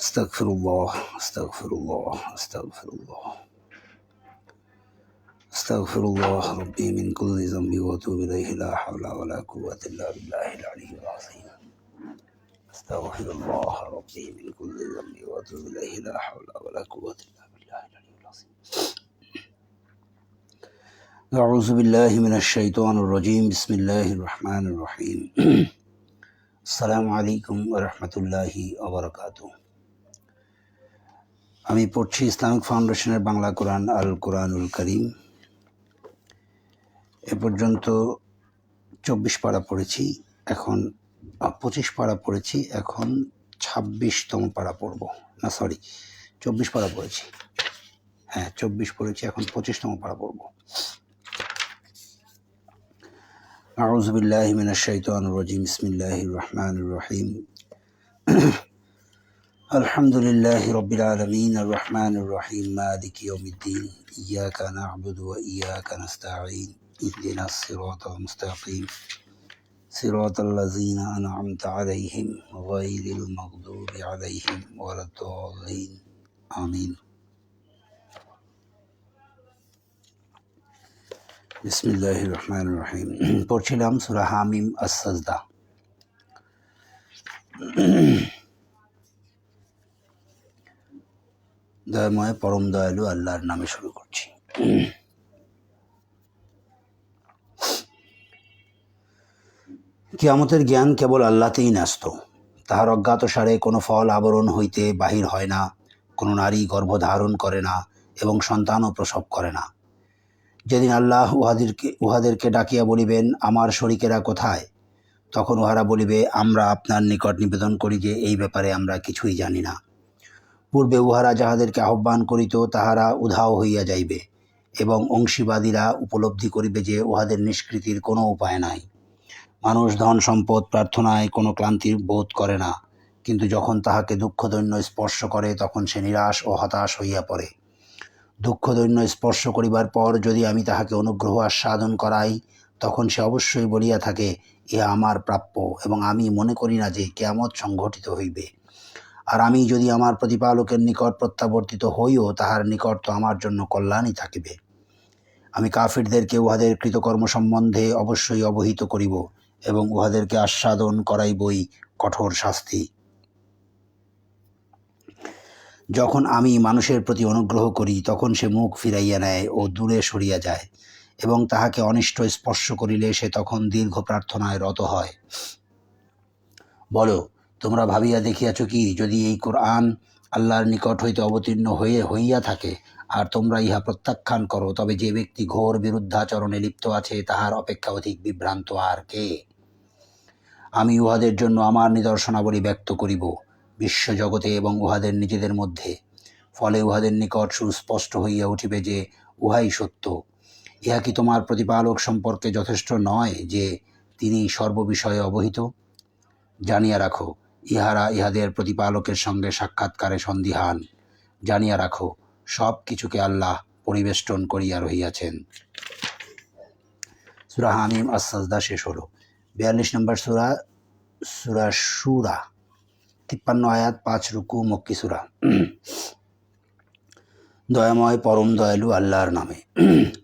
আস্তাগফিরুল্লাহ, আস্তাগফিরুল্লাহ, আস্তাগফিরুল্লাহ, আস্তাগফিরুল্লাহ রব্বি মিন কুল্লি যামবি ওয়া আতুবু ইলাইহি লা হাওলা ওয়া লা কুওয়াতা ইল্লা বিল্লাহিল আলিয়্যিল আযীম। আস্তাগফিরুল্লাহ রব্বি মিন কুল্লি যামবি ওয়া আতুবু ইলাইহি লা হাওলা ওয়া লা কুওয়াতা ইল্লা বিল্লাহিল আলিয়্যিল আযীম। আউযু বিল্লাহি মিনাশ শাইতানির রাজীম। বিসমিল্লাহির রহমানির রহিম। আসসালামু আলাইকুম ওয়া রাহমাতুল্লাহি ওয়া বারাকাতুহু। আমি পড়ছি ইসলামিক ফাউন্ডেশনের বাংলা কোরআন আল কোরআনুল করিম। এ পর্যন্ত 24 পারা পড়েছি, এখন 25 পারা পড়েছি, এখন 26তম পারা পড়ব। না সরি, 24 পারা পড়েছি, হ্যাঁ 24 পড়েছি, এখন 25তম পারা পড়ব। আউযু বিল্লাহি মিনাশ শাইতানির রাজীম। বিসমিল্লাহির রহমানির রহিম। আলহামদুলিল্লাহি রাব্বিল আলামিন আর রহমানির রহিম মালিকি ইয়াউমিদ্দিন ইয়্যাকা না'বুদু ওয়া ইয়্যাকা নাস্তাঈন ইহদিনাস সিরাতাল মুস্তাকিম সিরাতাল লাযীনা আন'আমতা আলাইহিম গায়রিল মাগদুবি আলাইহিম ওয়ালাদ-দাল্লিন আমিন। বিসমিল্লাহির রহমানির রহিম। পড়ছিলাম সূরা হামিম আস-সাজদা। দয়াময় পরম দয়ালু আল্লাহর নামে শুরু করছি। কিয়ামতের জ্ঞান কেবল আল্লাহতেই ন্যস্ত। তাহার অজ্ঞাতসারে কোনো ফল আবরণ হইতে বাহির হয় না, কোনো নারী গর্ভধারণ করে না এবং সন্তানও প্রসব করে না। যেদিন আল্লাহ উহাদেরকে ডাকিয়া বলিবেন, আমার শরীকেরা কোথায়? তখন উহারা বলিবে, আমরা আপনার নিকট নিবেদন করি যে এই ব্যাপারে আমরা কিছুই জানি না। পূর্বে উহারা যাহাদেরকে আহ্বান করিত তাহারা উধাও হইয়া যাইবে এবং অংশীবাদীরা উপলব্ধি করিবে যে উহাদের নিষ্কৃতির কোনো উপায় নাই। মানুষ ধন সম্পদ প্রার্থনায় কোনো ক্লান্তি বোধ করে না, কিন্তু যখন তাহাকে দুঃখদৈন্য স্পর্শ করে তখন সে নিরাশ ও হতাশ হইয়া পড়ে। দুঃখদৈন্য স্পর্শ করিবার পর যদি আমি তাহাকে অনুগ্রহ আস্বাদন করাই, তখন সে অবশ্যই বলিয়া থাকে, ইহা আমার প্রাপ্য এবং আমি মনে করি না যে কিয়ামত সংঘটিত হইবে। আর আমি যদি আমার প্রতিপালকের নিকট প্রত্যাবর্তিত হইও, তাহার নিকট তো আমার জন্য কল্যাণই থাকিবে। আমি কাফিরদেরকে উহাদের কৃতকর্ম সম্বন্ধে অবশ্যই অবহিত করিব এবং উহাদেরকে আস্বাদন করাইবই কঠোর শাস্তি। যখন আমি মানুষের প্রতি অনুগ্রহ করি তখন সে মুখ ফিরাইয়া নেয় ও দূরে সরিয়া যায়, এবং তাহাকে অনিষ্ট স্পর্শ করিলে সে তখন দীর্ঘ প্রার্থনায় রত হয়। বলো, তোমরা ভাবিয়া দেখিয়াছ কি, যদি এই কোরআন আল্লাহর নিকট হইতে অবতীর্ণ হইয়া থাকে আর তোমরা ইহা প্রত্যাখ্যান করো, তবে যে ব্যক্তি ঘোর বিরুদ্ধাচরণে লিপ্ত আছে তাহার অপেক্ষা অধিক বিভ্রান্ত আর কে? আমি উহাদের জন্য আমার নিদর্শনাবলী ব্যক্ত করিব বিশ্বজগতে এবং উহাদের নিজেদের মধ্যে। ফলে উহাদের নিকট সুস্পষ্ট হইয়া উঠিবে যে উহাই সত্য। ইহা কি তোমার প্রতিপালক সম্পর্কে যথেষ্ট নয় যে তিনি সর্ববিষয়ে অবহিত? জানিয়া রাখো, ইহারা ইহাদের প্রতিপালকের সঙ্গে সাক্ষাৎকারে সন্দিহান। জানিয়া রাখো, সব কিছুকে আল্লাহ পরিবেষ্টন করিয়া রহিয়াছেন। সূরা হামিম আস-সাজদা শেষ হলো। 42 নম্বর সূরা, সূরা শুরা, 53 আয়াত, 5 রুকু, মক্কি সূরা। দয়াময় পরম দয়ালু আল্লাহর নামে।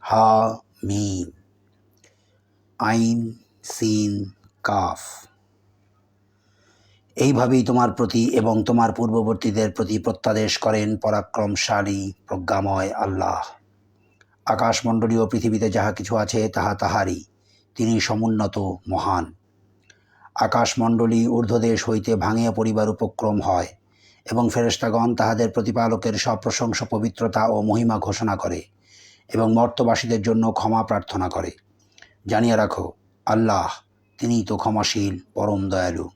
হা মিম আইন সিন কাফ। এইভাবেই তোমার প্রতি এবং তোমার পূর্ববর্তীদের প্রতি প্রত্যাদেশ করেন পরাক্রমশালী প্রজ্ঞাময় আল্লাহ। আকাশমণ্ডলীয় পৃথিবীতে যাহা কিছু আছে তাহা তাহারই। তিনি সমুন্নত মহান। আকাশমণ্ডলী ঊর্ধ্বদেশ হইতে ভাঙিয়া পড়িবার উপক্রম হয় এবং ফেরেশতাগণ তাহাদের প্রতিপালকের সপ্রশংস পবিত্রতা ও মহিমা ঘোষণা করে এবং মর্ত্যবাসীদের জন্য ক্ষমা প্রার্থনা করে। জানিয়া রাখো, আল্লাহ তিনিই তো ক্ষমাশীল, পরম দয়ালু।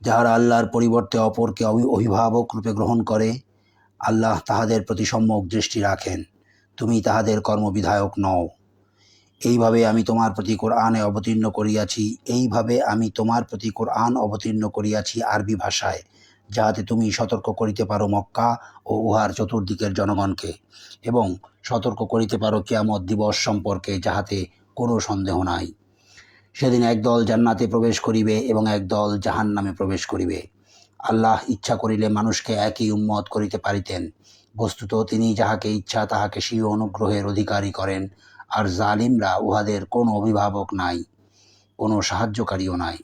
যাহারা আল্লাহর পরিবর্তে অপরকে অভিভাবক রূপে গ্রহণ করে, আল্লাহ তাহাদের প্রতি সম্যক দৃষ্টি রাখেন। তুমি তাহাদের কর্মবিধায়ক নও। এইভাবে আমি তোমার প্রতি কোরআন অবতীর্ণ করিয়াছি আরবি ভাষায়, যাহাতে তুমি সতর্ক করিতে পারো মক্কা ও উহার চতুর্দিকের জনগণকে, এবং সতর্ক করিতে পারো কিয়ামত দিবস সম্পর্কে, যাহাতে কোনো সন্দেহ নাই। সেদিন একদল জান্নাতে প্রবেশ করিবে এবং একদল জাহান্নামে প্রবেশ করিবে। আল্লাহ ইচ্ছা করিলে মানুষকে একই উম্মত করিতে পারিতেন। বস্তুত তিনি যাহাকে ইচ্ছা তাহাকে স্বীয় অনুগ্রহের অধিকারী করেন, আর জালিমরা উহাদের কোনো অভিভাবক নাই, কোনো সাহায্যকারীও নাই।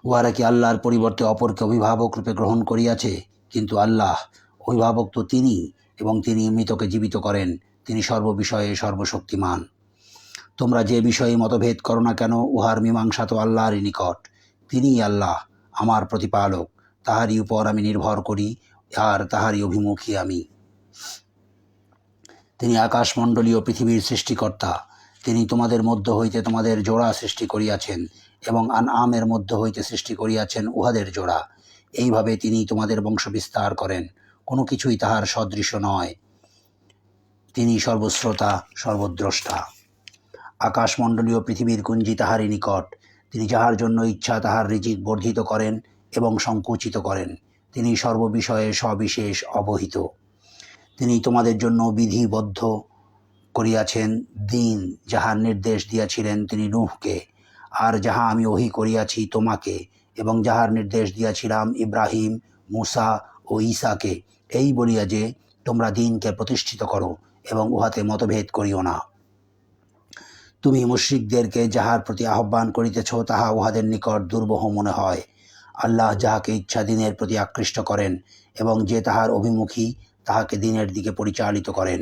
উহারা কি আল্লাহর পরিবর্তে অপরকে অভিভাবক রূপে গ্রহণ করিয়াছে? কিন্তু আল্লাহ অভিভাবক তো তিনি, এবং তিনি মৃতকে জীবিত করেন। তিনি সর্ববিষয়ে সর্বশক্তিমান। তোমরা যে বিষয়ে মতভেদ করো না কেন, উহার মীমাংসা তো আল্লাহরই নিকট। তিনিই আল্লাহ, আমার প্রতিপালক। তাহারই উপর আমি নির্ভর করি, আর তাহারই অভিমুখী আমি। তিনি আকাশমণ্ডলীয় পৃথিবীর সৃষ্টিকর্তা। তিনি তোমাদের মধ্য হইতে তোমাদের জোড়া সৃষ্টি করিয়াছেন, এবং আনআমের মধ্য হইতে সৃষ্টি করিয়াছেন উহাদের জোড়া। এইভাবে তিনি তোমাদের বংশ বিস্তার করেন। কোনো কিছুই তাহার সদৃশ নয়। তিনি সর্বশ্রোতা, সর্বদ্রষ্টা। আকাশমণ্ডলীয় পৃথিবীর কুঞ্জি তাহারই নিকট। তিনি যাহার জন্য ইচ্ছা তাহার রিজিক বর্ধিত করেন এবং সংকুচিত করেন। তিনি সর্ববিষয়ে সবিশেষ অবহিত। তিনি তোমাদের জন্য বিধিবদ্ধ করিয়াছেন দিন, যাহার নির্দেশ দিয়াছিলেন তিনি নূহকে, আর যাহা আমি ওহী করিয়াছি তোমাকে, এবং যাহার নির্দেশ দিয়াছিলাম ইব্রাহিম, মূসা ও ঈসাকে, এই বলিয়া যে তোমরা দিনকে প্রতিষ্ঠিত করো এবং উহাতে মতভেদ করিও না। তুমি মুশরিকদেরকে যাহার প্রতি আহ্বান করিতেছ তাহা উহাদের নিকট দুর্বহ মনে হয়। আল্লাহ যাহাকে ইচ্ছা দিনের প্রতি আকৃষ্ট করেন, এবং যে তাহার অভিমুখী তাহাকে দিনের দিকে পরিচালিত করেন।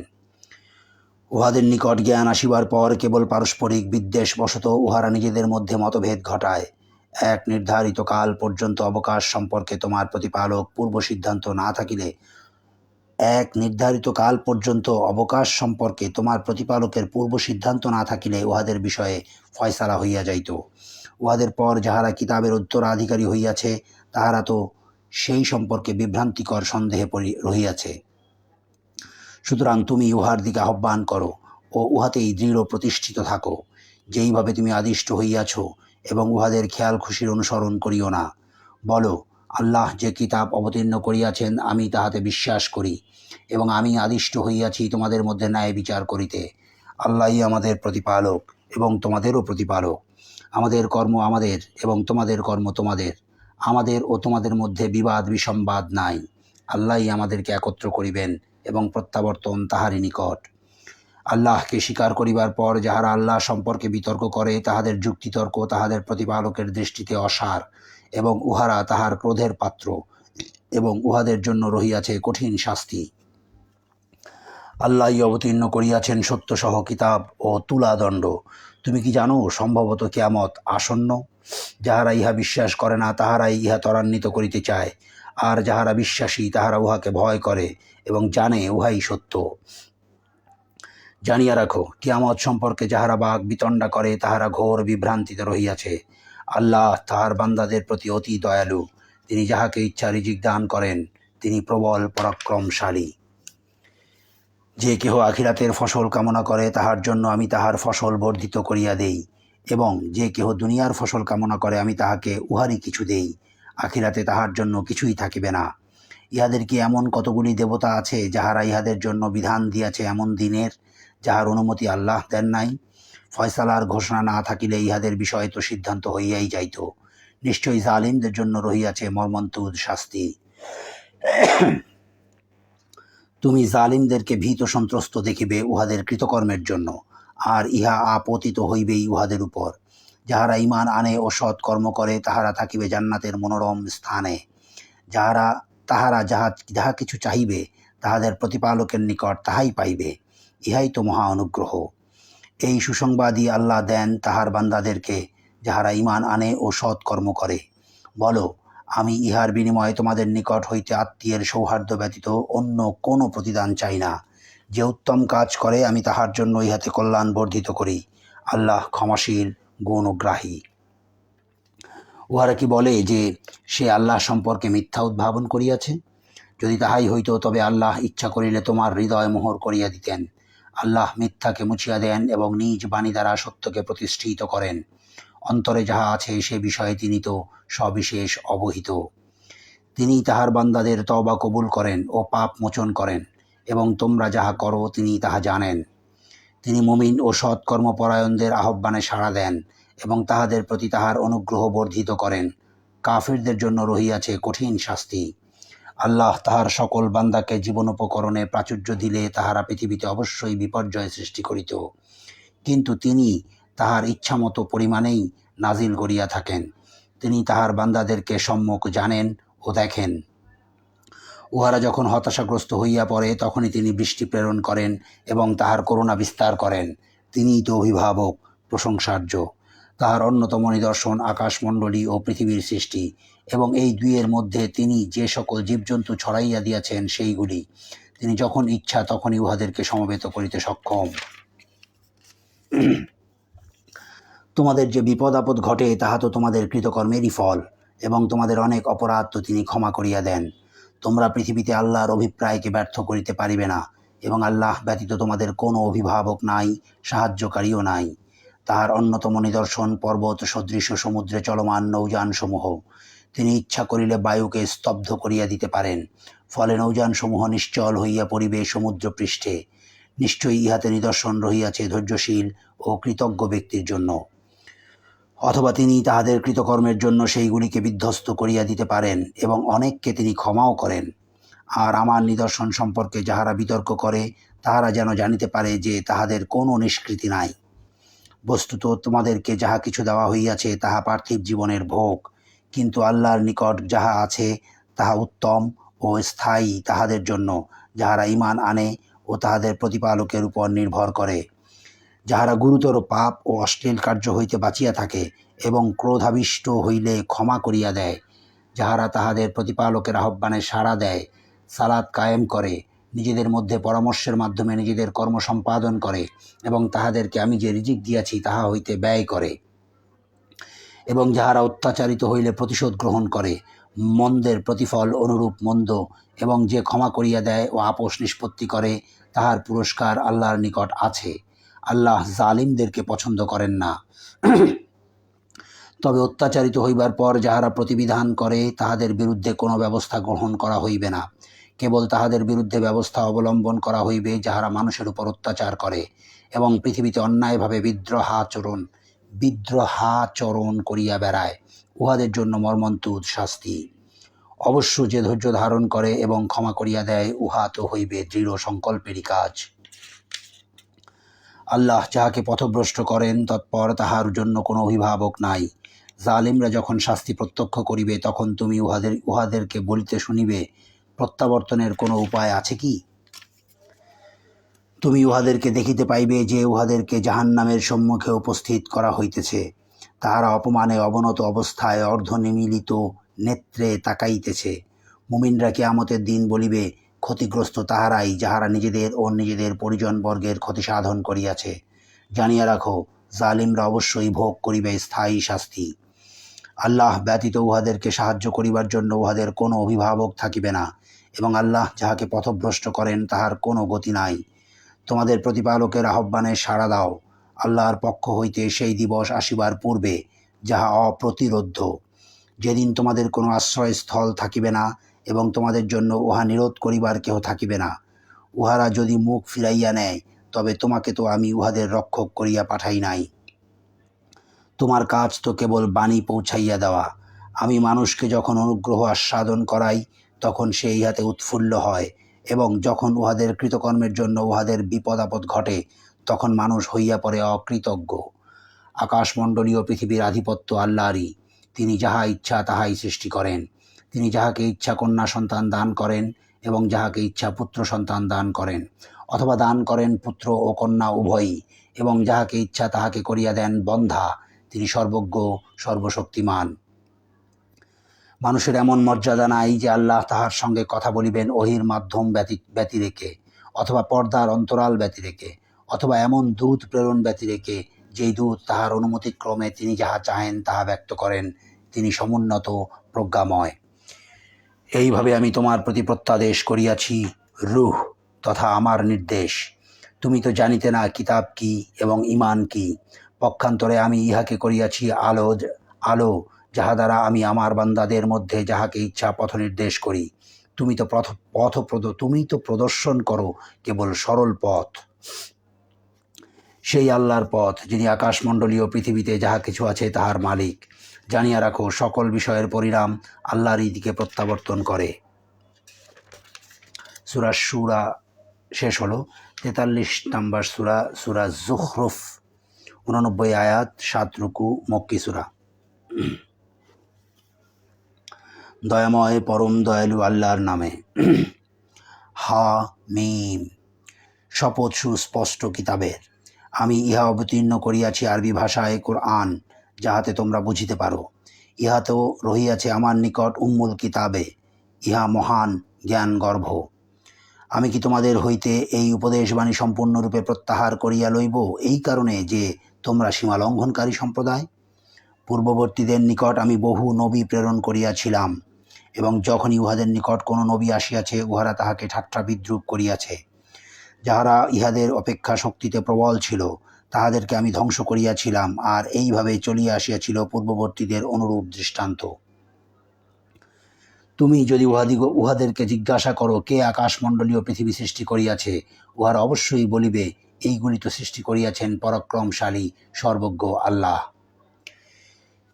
উহাদের নিকট জ্ঞান আসিবার পর কেবল পারস্পরিক বিদ্বেষবশত উহারা নিজেদের মধ্যে মতভেদ ঘটায়। এক নির্ধারিত কাল পর্যন্ত অবকাশ সম্পর্কে তোমার প্রতিপালক পূর্ব সিদ্ধান্ত না থাকিলে উহাদের বিষয়ে ফয়সালা হইয়া যাইত। উহাদের পর যাহারা কিতাবের উত্তরাধিকারী হইয়াছে তাহারা তো সেই সম্পর্কে বিভ্রান্তিকর সন্দেহে রহিয়াছে। সুতরাং তুমি উহার দিকে আহ্বান করো ও উহাতেই দৃঢ় প্রতিষ্ঠিত থাকো, যেইভাবে তুমি আদিষ্ট হইয়াছ, এবং উহাদের খেয়াল খুশির অনুসরণ করিও না। বলো, আল্লাহ যে কিতাব অবতীর্ণ করিয়াছেন আমি তাহাতে বিশ্বাস করি, এবং আমি আদিষ্ট হইয়াছি তোমাদের মধ্যে ন্যায় বিচার করিতে। আল্লাহই আমাদের প্রতিপালক এবং তোমাদেরও প্রতিপালক। আমাদের কর্ম আমাদের এবং তোমাদের কর্ম তোমাদের। আমাদের ও তোমাদের মধ্যে বিবাদ বিসম্বাদ নাই। আল্লাহই আমাদেরকে একত্র করিবেন, এবং প্রত্যাবর্তন তাহারই নিকট। আল্লাহকে স্বীকার করিবার পর যাহারা আল্লাহ সম্পর্কে বিতর্ক করে তাহাদের যুক্তিতর্ক তাহাদের প্রতিপালকের দৃষ্টিতে অসার, এবং উহারা তাহার ক্রোধের পাত্র, এবং উহাদের জন্য রহিয়াছে কঠিন শাস্তি। আল্লাহই অবতীর্ণ করিয়াছেন সত্যসহ কিতাব ও তুলাদণ্ড। তুমি কি জানো সম্ভবত কিয়ামত আসন্ন? যাহারা ইহা বিশ্বাস করে না তাহারাই ইহা ত্বরান্বিত করিতে চায়, আর যাহারা বিশ্বাসী তাহারা উহাকে ভয় করে এবং জানে উহাই সত্য। জানিয়া রাখো, কিয়ামত সম্পর্কে যাহারা বাক বিতণ্ডা করে তাহারা ঘোর বিভ্রান্তিতে রহিয়াছে। আল্লাহ তাহার বান্দাদের প্রতি অতি দয়ালু। তিনি যাহাকে ইচ্ছা রিজিক দান করেন। তিনি প্রবল পরাক্রমশালী। যে কেহ আখিরাতের ফসল কামনা করে তাহার জন্য আমি তাহার ফসল বর্ধিত করিয়া দেই, এবং যে কেহ দুনিয়ার ফসল কামনা করে আমি তাহাকে উহারই কিছু দেই। আখিরাতে তাহার জন্য কিছুই থাকিবে না। ইহাদের কি এমন কতগুলি দেবতা আছে যাহারা ইহাদের জন্য বিধান দিয়াছে এমন দিনের, যাহার অনুমতি আল্লাহ দেন নাই? ফয়সালার ঘোষণা না থাকিলে ইহাদের বিষয়ে তো সিদ্ধান্ত হইয়াই যাইত। নিশ্চয়ই জালিমদের জন্য রহিয়াছে মর্মন্তুদ শাস্তি। তুমি জালিমদেরকে ভীত সন্ত্রস্ত দেখিবে উহাদের কৃতকর্মের জন্য, আর ইহা আপতিত হইবেই উহাদের উপর। যাহারা ঈমান আনে ও সৎ কর্ম করে তাহারা থাকিবে জান্নাতের মনোরম স্থানে। তাহারা যাহা কিছু চাহিবে তাহাদের প্রতিপালকের নিকট তাহাই পাইবে। ইহাই তো মহা অনুগ্রহ। এই সুসংবাদই আল্লাহ দেন তাহার বান্দাদেরকে যাহারা ঈমান আনে ও সৎ কর্ম করে। বলো, আমি ইহার বিনিময়ে তোমাদের নিকট হইতে আত্মীয়ের সৌহার্দ্য ব্যতীত অন্য কোনো প্রতিদান চাই না। যে উত্তম কাজ করে আমি তাহার জন্য ইহাতে কল্যাণ বর্ধিত করি। আল্লাহ ক্ষমাশীল, গুণগ্রাহী। উহারা কি বলে যে সে আল্লাহ সম্পর্কে মিথ্যা উদ্ভাবন করিয়াছে? যদি তাহাই হইত তবে আল্লাহ ইচ্ছা করিলে তোমার হৃদয় মোহর করিয়া দিতেন। আল্লাহ মিথ্যাকে মুছিয়া দেন এবং নিজ বাণী দ্বারা সত্যকে প্রতিষ্ঠিত করেন। অন্তরে যাহা আছে সে বিষয়ে তিনি তো সবিশেষ অবহিত। তিনি তাহার বান্দাদের তওবা কবুল করেন ও পাপ মোচন করেন, এবং তোমরা যাহা করো তিনি তাহা জানেন। তিনি মুমিন ও সৎ কর্মপরায়ণদের আহ্বানে সাড়া দেন এবং তাহাদের প্রতি তাহার অনুগ্রহ বর্ধিত করেন। কাফিরদের জন্য রহিয়াছে কঠিন শাস্তি। আল্লাহ তাহার সকল বান্দাকে জীবনোপকরণে প্রাচুর্য দিলে তাহারা পৃথিবীতে অবশ্যই বিপর্যয় সৃষ্টি করিত, কিন্তু তিনি তাহার ইচ্ছামতো পরিমাণেই নাজিল করিয়া থাকেন। তিনি তাহার বান্দাদেরকে সম্যক জানেন ও দেখেন। উহারা যখন হতাশাগ্রস্ত হইয়া পড়ে তখনই তিনি বৃষ্টি প্রেরণ করেন এবং তাহার করুণা বিস্তার করেন। তিনিই তো অভিভাবক, প্রশংসার্য। তাহার অন্যতম নিদর্শন আকাশমণ্ডলী ও পৃথিবীর সৃষ্টি, এবং এই দুইয়ের মধ্যে তিনি যে সকল জীবজন্তু ছড়াইয়া দিয়াছেন সেইগুলি। তিনি যখন ইচ্ছা তখনই উহাদেরকে সমবেত করিতে সক্ষম। তোমাদের যে বিপদ আপদ ঘটে তাহা তো তোমাদের কৃতকর্মেরই ফল, এবং তোমাদের অনেক অপরাধ তো তিনি ক্ষমা করিয়া দেন। তোমরা পৃথিবীতে আল্লাহর অভিপ্রায়কে ব্যর্থ করিতে পারিবে না, এবং আল্লাহ ব্যতীত তোমাদের কোনো অভিভাবক নাই, সাহায্যকারীও নাই। তাহার অন্যতম নিদর্শন পর্বত সদৃশ সমুদ্রে চলমান নৌযানসমূহ। তিনি ইচ্ছা করিলে বায়ুকে স্তব্ধ করিয়া দিতে পারেন, ফলে নৌযানসমূহ নিশ্চল হইয়া পড়িবে সমুদ্র পৃষ্ঠে। নিশ্চয়ই ইহাতে নিদর্শন রহিয়াছে ধৈর্যশীল ও কৃতজ্ঞ ব্যক্তির জন্য। অথবা তিনি তাহাদের কৃতকর্মের জন্য সেইগুলিকে বিধ্বস্ত করিয়া দিতে পারেন, এবং অনেককে তিনি ক্ষমাও করেন। আর আমার নিদর্শন সম্পর্কে যাহারা বিতর্ক করে তাহারা যেন জানিতে পারে যে তাহাদের কোনো নিষ্কৃতি নাই। বস্তুত তোমাদেরকে যাহা কিছু দেওয়া হইয়াছে তাহা পার্থিব জীবনের ভোগ, কিন্তু আল্লাহর নিকট যাহা আছে তাহা উত্তম ও স্থায়ী তাহাদের জন্য যাহারা ঈমান আনে ও তাহাদের প্রতিপালকের উপর নির্ভর করে, যাহারা গুরুতর পাপ ও অশ্লীল কার্য হইতে বাঁচিয়া থাকে এবং ক্রোধাবিষ্ট হইলে ক্ষমা করিয়া দেয়, যাহারা তাহাদের প্রতিপালকের আহ্বানে সাড়া দেয়, সালাত কায়েম করে, নিজেদের মধ্যে পরামর্শের মাধ্যমে নিজেদের কর্ম সম্পাদন করে, এবং তাহাদেরকে আমি যে রিজিক দিয়াছি তাহা হইতে ব্যয় করে, এবং যাহারা অত্যাচারিত হইলে প্রতিশোধ গ্রহণ করে, মন্দের প্রতিফল অনুরূপ মন্দ, এবং যে ক্ষমা করিয়া দেয় ও আপোষ নিষ্পত্তি করে তাহার পুরস্কার আল্লাহর নিকট আছে। আল্লাহ জালিমদেরকে পছন্দ করেন না। তবে অত্যাচারিত হইবার পর যাহারা প্রতিবিধান করে তাহাদের বিরুদ্ধে কোনো ব্যবস্থা গ্রহণ করা হইবে না। কেবল তাহাদের বিরুদ্ধে ব্যবস্থা অবলম্বন করা হইবে যাহারা মানুষের উপর অত্যাচার করে এবং পৃথিবীতে অন্যায়ভাবে বিদ্রোহাচরণ করিয়া বেড়ায়। উহাদের জন্য মর্মন্তুদ শাস্তি। অবশ্য যে ধৈর্য ধারণ করে এবং ক্ষমা করিয়া দেয় উহা তো হইবে দৃঢ় সংকল্পেরই কাজ। আল্লাহ যাহাকে পথভ্রষ্ট করেন তৎপর তাহার জন্য কোনো অভিভাবক নাই। জালিমরা যখন শাস্তি প্রত্যক্ষ করিবে তখন তুমি উহাদেরকে বলিতে শুনিবে, প্রত্যাবর্তনের কোনো উপায় আছে কি? তুমি উহাদেরকে দেখিতে পাইবে যে উহাদেরকে জাহান্নামের সম্মুখে উপস্থিত করা হইতেছে। তাহারা অপমানে অবনত অবস্থায় অর্ধনিমীলিত নেত্রে তাকাইতেছে। মুমিনরা কিয়ামতের দিন বলিবে, ক্ষতিগ্রস্ত তাহারাই যাহারা নিজেদের ও নিজেদের পরিজনবর্গের ক্ষতি সাধন করিয়াছে। জানিয়া রাখো, জালিমরা অবশ্যই ভোগ করিবে স্থায়ী শাস্তি। আল্লাহ ব্যতীত উহাদেরকে সাহায্য করিবার জন্য উহাদের কোনো অভিভাবক থাকিবে না, এবং আল্লাহ যাহাকে পথভ্রষ্ট করেন তাহার কোনো গতি নাই। তোমাদের প্রতিপালকের আহ্বানে সাড়া দাও। আল্লাহর পক্ষ হইতে সেই দিবস আসিবার পূর্বে যাহা অপ্রতিরোধ্য, যেদিন তোমাদের কোনো আশ্রয়স্থল থাকিবে না এবং তোমাদের জন্য উহা নিরোধ করিবার কেহ থাকিবে না। উহারা যদি মুখ ফিরাইয়া নেয় তবে তোমাকে তো আমি উহাদের রক্ষক করিয়া পাঠাই নাই। তোমার কাজ তো কেবল বাণী পৌঁছাইয়া দেওয়া। আমি মানুষকে যখন অনুগ্রহ আস্বাদন করাই তখন সে ইহাতে উৎফুল্ল হয়, এবং যখন উহাদের কৃতকর্মের জন্য উহাদের বিপদ আপদ ঘটে তখন মানুষ হইয়া পড়ে অকৃতজ্ঞ। আকাশমণ্ডলীয় পৃথিবীর আধিপত্য আল্লাহরই। তিনি যাহা ইচ্ছা তাহাই সৃষ্টি করেন। তিনি যাহাকে ইচ্ছা কন্যা সন্তান দান করেন এবং যাহাকে ইচ্ছা পুত্র সন্তান দান করেন, অথবা দান করেন পুত্র ও কন্যা উভয়ই, এবং যাহাকে ইচ্ছা তাহাকে করিয়া দেন বন্ধা। তিনি সর্বজ্ঞ, সর্বশক্তিমান। মানুষের এমন মর্যাদা নাই যে আল্লাহ তাহার সঙ্গে কথা বলিবেন ওহির মাধ্যম ব্যতি রেখে, অথবা পর্দার অন্তরাল ব্যতি রেখে, অথবা এমন দূত প্রেরণ ব্যতি রেখে যেই দূত তাহার অনুমতিক্রমে তিনি যাহা চাহেন তাহা ব্যক্ত করেন। তিনি সমুন্নত, প্রজ্ঞাময়। এইভাবে আমি তোমার প্রতি প্রত্যাদেশ করিয়াছি রূহ তথা আমার নির্দেশ। তুমি তো জানিতে না কিতাব কি এবং ঈমান কি। পক্ষান্তরে আমি ইহাকে করিয়াছি আলো, যাহা দ্বারা আমি আমার বান্দাদের মধ্যে যাহাকে ইচ্ছা পথ নির্দেশ করি। তুমি তো প্রদর্শন করো কেবল সরল পথ। সেই আল্লাহর পথ যিনি আকাশমণ্ডলীয় পৃথিবীতে যাহা কিছু আছে তাহার মালিক। জানিয়া রাখো সকল বিষয়ের পরিণাম আল্লাহরই দিকে প্রত্যাবর্তন করে। সূরা শুরা শেষ হলো। 43 নম্বর সূরা, সূরা যুখরুফ, 89 আয়াত, 7 রুকু, মক্কি সূরা। দয়াময় পরম দয়ালু আল্লাহর নামে। হা মিম। শপথ সুস্পষ্ট কিতাবের। আমি ইহা অবতীর্ণ করিয়াছি আরবি ভাষায় কোরআন, যাহাতে তোমরা বুঝিতে পারো। ইহাতেও রহিয়াছে আমার নিকট উম্মুল কিতাবে, ইহা মহান জ্ঞান গর্ভ। আমি কি তোমাদের হইতে এই উপদেশবাণী সম্পূর্ণরূপে প্রত্যাহার করিয়া লইব এই কারণে যে তোমরা সীমালঙ্ঘনকারী সম্প্রদায়? পূর্ববর্তীদের নিকট আমি বহু নবী প্রেরণ করিয়াছিলাম, এবং যখনই উহাদের নিকট কোনো নবী আসিয়াছে উহারা তাহাকে ঠাট্টা বিদ্রূপ করিয়াছে। যাহারা ইহাদের অপেক্ষা শক্তিতে প্রবল ছিল তাহাদেরকে আমি ধ্বংস করিয়াছিলাম, আর এইভাবে চলিয়া আসিয়াছিল পূর্ববর্তীদের অনুরূপ দৃষ্টান্ত। তুমি যদি উহাদেরকে জিজ্ঞাসা করো কে আকাশমণ্ডলীয় পৃথিবী সৃষ্টি করিয়াছে, উহারা অবশ্যই বলিবে এইগুলি তো সৃষ্টি করিয়াছেন পরাক্রমশালী সর্বজ্ঞ আল্লাহ।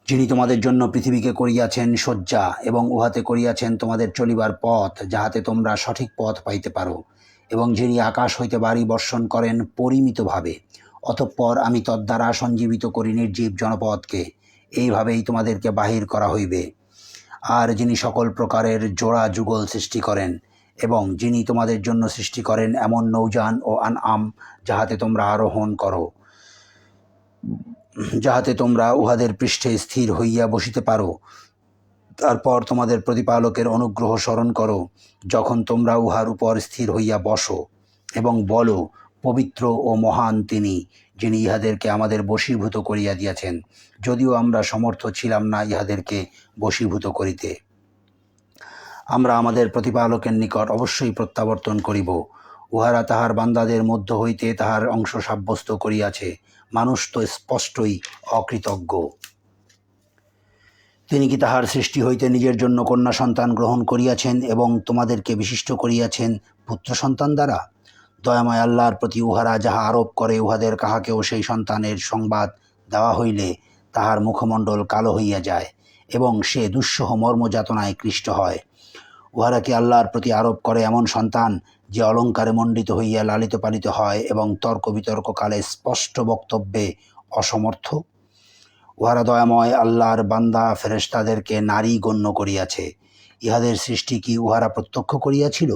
যিনি তোমাদের জন্য পৃথিবীকে করিয়াছেন শয্যা এবং উহাতে করিয়াছেন তোমাদের চলিবার পথ, যাহাতে তোমরা সঠিক পথ পাইতে পারো, এবং যিনি আকাশ হইতে বাড়ি বর্ষণ করেন পরিমিতভাবে, অতঃপর আমি তদ্বারা সঞ্জীবিত করি নির্জীব জনপদকে, এইভাবেই তোমাদেরকে বাহির করা হইবে। আর যিনি সকল প্রকারের জোড়া যুগল সৃষ্টি করেন, এবং যিনি তোমাদের জন্য সৃষ্টি করেন এমন নৌযান ও আনআম যাহাতে তোমরা আরোহণ করো, যাহাতে তোমরা উহাদের পৃষ্ঠে স্থির হইয়া বসিতে পারো। তারপর তোমাদের প্রতিপালকের অনুগ্রহ স্মরণ করো যখন তোমরা উহার উপর স্থির হইয়া বসো, এবং বলো, পবিত্র ও মহান তিনি, যিনি ইহাদেরকে আমাদের বশীভূত করিয়া দিয়াছেন, যদিও আমরা সমর্থ ছিলাম না ইহাদেরকে বশীভূত করিতে। আমরা আমাদের প্রতিপালকের নিকট অবশ্যই প্রত্যাবর্তন করিব। উহারা তাহার বান্দাদের মধ্য হইতে তাহার অংশ সাব্যস্ত করিয়াছে, মানুষ তো স্পষ্টই অকৃতজ্ঞ। তিনি কি তাহার সৃষ্টি হইতে নিজের জন্য কন্যা সন্তান গ্রহণ করিয়াছেন এবং তোমাদেরকে বিশিষ্ট করিয়াছেন পুত্র সন্তান দ্বারা? দয়াময় আল্লাহর প্রতি উহারা যাহা আরোপ করে, উহাদের কাহাকেও সেই সন্তানের সংবাদ দেওয়া হইলে তাহার মুখমণ্ডল কালো হইয়া যায় এবং সে দুঃসহ মর্মযাতনায় ক্লিষ্ট হয়। উহারা কি আল্লাহর প্রতি আরোপ করে এমন সন্তান যে অলঙ্কারে মণ্ডিত হইয়া লালিত পালিত হয় এবং তর্ক বিতর্ককালে স্পষ্ট বক্তব্যে অসমর্থ? উহারা দয়াময় আল্লাহর বান্দা ফেরেশতাদেরকে নারী গণ্য করিয়াছে। ইহাদের সৃষ্টি কি উহারা প্রত্যক্ষ করিয়াছিল?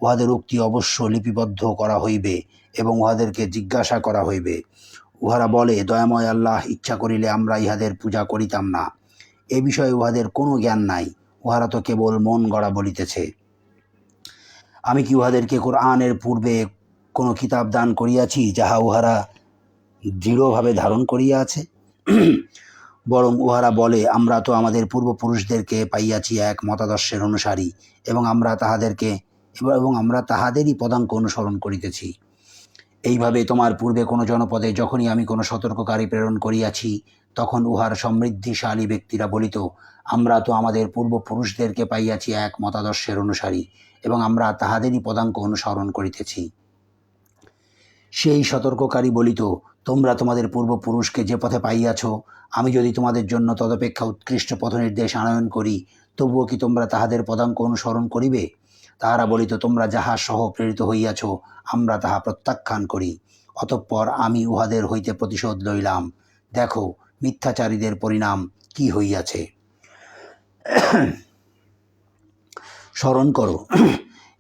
উহাদের উক্তি অবশ্য লিপিবদ্ধ করা হইবে এবং উহাদেরকে জিজ্ঞাসা করা হইবে। উহারা বলে, দয়াময় আল্লাহ ইচ্ছা করিলে আমরা ইহাদের পূজা করিতাম না। এ বিষয়ে উহাদের কোনো জ্ঞান নাই, উহারা তো কেবল মন গড়া বলিতেছে। আমি কি উহাদেরকে কোরআনের পূর্বে কোনো কিতাব দান করিয়াছি যাহা উহারা দৃঢ়ভাবে ধারণ করিয়া আছে? বরং উহারা বলে, আমরা তো আমাদের পূর্বপুরুষদেরকে পাইয়াছি এক মতাদর্শের অনুসারী, এবং আমরা তাহাদেরই পদাঙ্ক অনুসরণ করিতেছি। এইভাবে তোমার পূর্বে কোনো জনপদে যখনই আমি কোনো সতর্ককারী প্রেরণ করিয়াছি, তখন উহার সমৃদ্ধিশালী ব্যক্তিরা বলিত, আমরা তো আমাদের পূর্বপুরুষদেরকে পাইয়াছি এক মতাদর্শের অনুসারী, এবং আমরা তাহাদেরই পদাঙ্ক অনুসরণ করিতেছি। সেই সতর্ককারী বলিত, তোমরা তোমাদের পূর্বপুরুষকে যে পথে পাইয়াছ, আমি যদি তোমাদের জন্য তদপেক্ষা উৎকৃষ্ট পথ নির্দেশ আনয়ন করি, তবুও কি তোমরা তাহাদের পদাঙ্ক অনুসরণ করিবে? তাহারা বলিত, তোমরা যাহা সহ প্রেরিত হইয়াছ আমরা তাহা প্রত্যাখ্যান করি। অতঃপর আমি উহাদের হইতে প্রতিশোধ লইলাম। দেখো মিথ্যাচারীদের পরিণাম কি হইয়াছে। স্মরণ করো,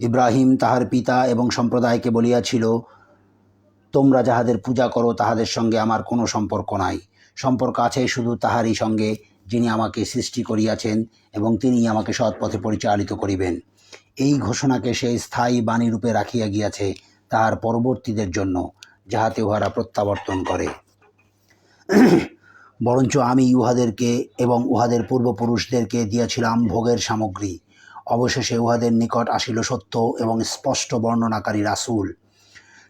ইব্রাহিম তাহার পিতা এবং সম্প্রদায়কে বলিয়াছিল, তোমরা যাহাদের পূজা করো তাহাদের সঙ্গে আমার কোনো সম্পর্ক নাই। সম্পর্ক আছে শুধু তাহারই সঙ্গে যিনি আমাকে সৃষ্টি করিয়াছেন এবং তিনি আমাকে সৎ পথে পরিচালিত করিবেন। এই ঘোষণাকে সে স্থায়ী বাণীরূপে রাখিয়া গিয়াছে তাহার পরবর্তীদের জন্য, যাহাতে উহারা প্রত্যাবর্তন করে। বরঞ্চ আমি উহাদেরকে এবং উহাদের পূর্বপুরুষদেরকে দিয়াছিলাম ভোগের সামগ্রী। অবশেষে উহাদের নিকট আসিল সত্য এবং স্পষ্ট বর্ণনাকারী রাসূল।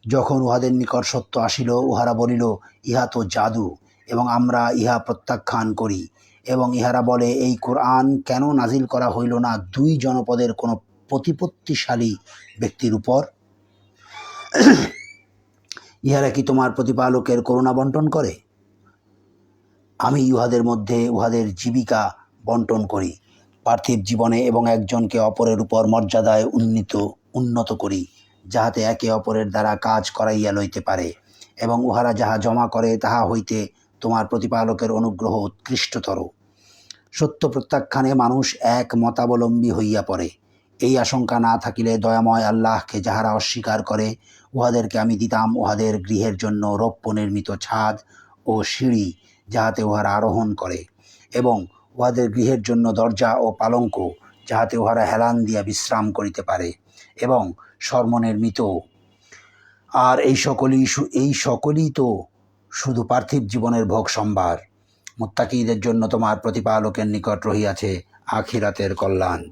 যখন উহাদের নিকট সত্য আসিল, উহারা বলিল, ইহা তো জাদু, এবং আমরা ইহা প্রত্যাখ্যান করি। এবং ইহারা বলে, এই কোরআন কেন নাজিল করা হইল না দুই জনপদের কোনো প্রতিপত্তিশালী ব্যক্তির উপর? ইহারা কি তোমার প্রতিপালকের করুণা বন্টন করে? আমি উহাদের মধ্যে উহাদের জীবিকা বন্টন করি পার্থিব জীবনে এবং একজনকে অপরের উপর মর্যাদায় উন্নত করি, যাহাতে একে অপরের দ্বারা কাজ করাইয়া লইতে পারে, এবং উহারা যাহা জমা করে তাহা হইতে তোমার প্রতিপালকের অনুগ্রহ উৎকৃষ্টতর। সত্য প্রত্যাখ্যানে মানুষ এক মতাবলম্বী হইয়া পড়ে। এই আশঙ্কা না থাকিলে দয়াময় আল্লাহকে যাহারা অস্বীকার করে, উহাদেরকে আমি দিতাম উহাদের গৃহের জন্য রৌপ্য নির্মিত ছাদ ও সিঁড়ি, যাহাতে উহারা আরোহণ করে, এবং উহাদের গৃহের জন্য দরজা ও পালঙ্ক, যাহাতে উহারা হেলান দিয়া বিশ্রাম করিতে পারে, এবং স্বর্ণনির্মিত। আর এই সকলই তো শুধু পার্থিব জীবনের ভোগ সম্ভার। মুত্তাকীদের জন্য তোমার প্রতিপালকের নিকট রহিয়াছে আখিরাতের কল্যাণ।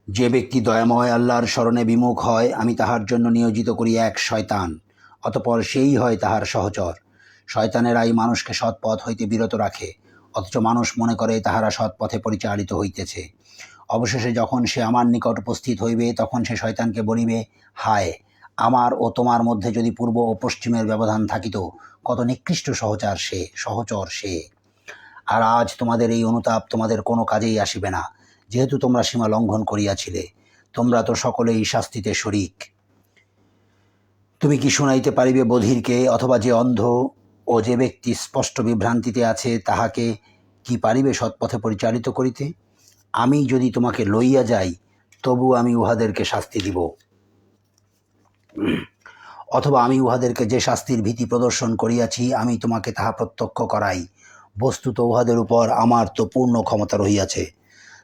যে ব্যক্তি দয়াময় আল্লাহর স্মরণে বিমুখ হয়, আমি তাহার জন্য নিয়োজিত করি এক শয়তান, অতঃপর সেই হয় তাহার সহচর। শয়তানেরাই মানুষকে সৎপথ হইতে বিরত রাখে, অথচ মানুষ মনে করে তাহারা সৎপথে পরিচালিত হইতেছে। অবশেষে যখন সে আমার নিকট উপস্থিত হইবে, তখন সে শয়তানকে বলিবে, হায়, আমার ও তোমার মধ্যে যদি পূর্ব ও পশ্চিমের ব্যবধান থাকিত, কত নিকৃষ্ট সহচর সে। আর আজ তোমাদের এই অনুতাপ তোমাদের কোনো কাজেই আসিবে না, যেহেতু তোমরা সীমা লঙ্ঘন করিয়াছিলে। তোমরা তো সকলেই শাস্তিতে শরিক। তুমি কি শুনাইতে পারিবে বধিরকে, অথবা যে অন্ধ ও যে ব্যক্তি স্পষ্ট বিভ্রান্তিতে আছে, তাহাকে কি পারিবে সৎপথে পরিচালিত করিতে? আমি যদি তোমাকে লইয়া যাই, তবু আমি উহাদেরকে শাস্তি দিব, অথবা আমি উহাদেরকে যে শাস্তির ভীতি প্রদর্শন করিয়াছি, আমি তোমাকে তাহা প্রত্যক্ষ করাই। বস্তুত উহাদের উপর আমার তো পূর্ণ ক্ষমতা রহিয়াছে।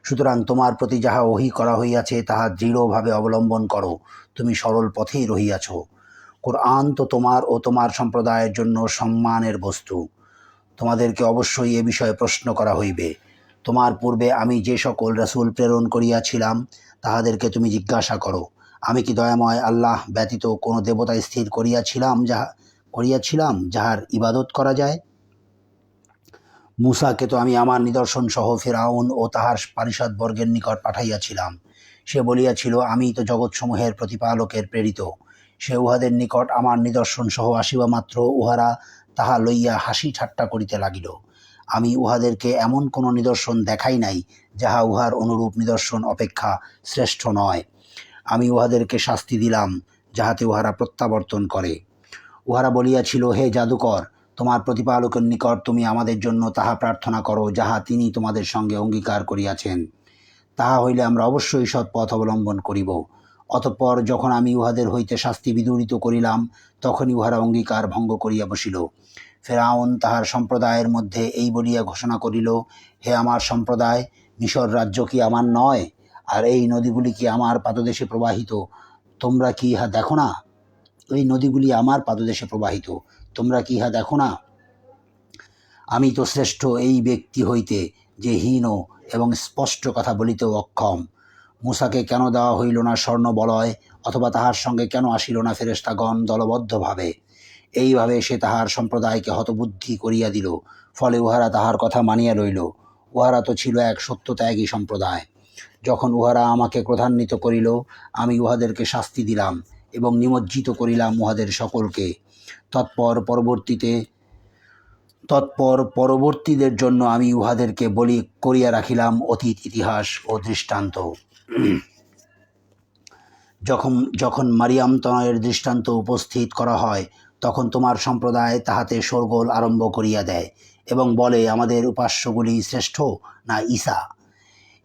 সুতরাং তোমার প্রতি যাহা ওহী করা হইয়াছে তাহা দৃঢ়ভাবে অবলম্বন করো, তুমি সরল পথেই রহিয়াছ। কোরআন তো তোমার ও তোমার সম্প্রদায়ের জন্য সম্মানের বস্তু। তোমাদেরকে অবশ্যই এ বিষয়ে প্রশ্ন করা হইবে। তোমার পূর্বে আমি যে সকল রাসূল প্রেরণ করিয়াছিলাম, তাহাদেরকে তুমি জিজ্ঞাসা করো, আমি কি দয়াময় আল্লাহ ব্যতীত কোনো দেবতা স্থির করিয়াছিলাম যাহার ইবাদত করা যায়? মূসাকে তো আমি আমার নিদর্শন সহ ফিরআউন ও তাহার পারিষদবর্গের নিকট পাঠাইয়াছিলাম। সে বলিয়াছিল, আমি তো জগৎসমূহের প্রতিপালকের প্রেরিত। সে উহাদের নিকট আমার নিদর্শন সহ আসিবা মাত্র উহারা তাহা লইয়া হাসি ঠাট্টা করিতে লাগিল। আমি উহাদেরকে এমন কোনো নিদর্শন দেখাই নাই, যাহা উহার অনুরূপ নিদর্শন অপেক্ষা শ্রেষ্ঠ নয়। আমি উহাদেরকে শাস্তি দিলাম, যাহাতে উহারা প্রত্যাবর্তন করে। উহারা বলিয়াছিল, হে জাদুকর, তোমার প্রতিপালকের নিকট তুমি আমাদের জন্য তাহা প্রার্থনা করো, যাহা তিনি তোমাদের সঙ্গে অঙ্গীকার করিয়াছেন। তাহা হইলে আমরা অবশ্যই সৎপথ অবলম্বন করিব। অতঃপর যখন আমি উহাদের হইতে শাস্তি বিদূরিত করিলাম, তখনই উহারা অঙ্গীকার ভঙ্গ করিয়া বসিল। ফিরআউন তাহার সম্প্রদায়ের মধ্যে এই বলিয়া ঘোষণা করিল, হে আমার সম্প্রদায়, মিশর রাজ্য কি আমার নয়? আর এই নদীগুলি কি আমার পাদদেশে প্রবাহিত? তোমরা কি ইহা দেখো না? এই নদীগুলি আমার পাদদেশে প্রবাহিত, তোমরা কি ইহা দেখো না? আমি তো শ্রেষ্ঠ এই ব্যক্তি হইতে যে হীন এবং স্পষ্ট কথা বলিতেও অক্ষম। মূসাকে কেন দেওয়া হইল না স্বর্ণ বলয়, অথবা তাহার সঙ্গে কেন আসিল না ফেরেশতাগণ দলবদ্ধভাবে? এইভাবে সে তাহার সম্প্রদায়কে হতবুদ্ধি করিয়া দিল, ফলে উহারা তাহার কথা মানিয়া লইল। উহারা তো ছিল এক সত্যত্যাগী সম্প্রদায়। যখন উহারা আমাকে ক্রোধান্বিত করিল, আমি উহাদেরকে শাস্তি দিলাম এবং নিমজ্জিত করিলাম উহাদের সকলকে। তৎপর পরবর্তীদের জন্য আমি উহাদেরকে বলি করিয়া রাখিলাম অতীত ইতিহাস ও দৃষ্টান্ত। যখন মারিয়াম তনয়ের দৃষ্টান্ত উপস্থিত করা হয়, তখন তোমার সম্প্রদায় তাহাতে শোরগোল আরম্ভ করিয়া দেয় এবং বলে, আমাদের উপাস্যগুলি শ্রেষ্ঠ না ঈসা?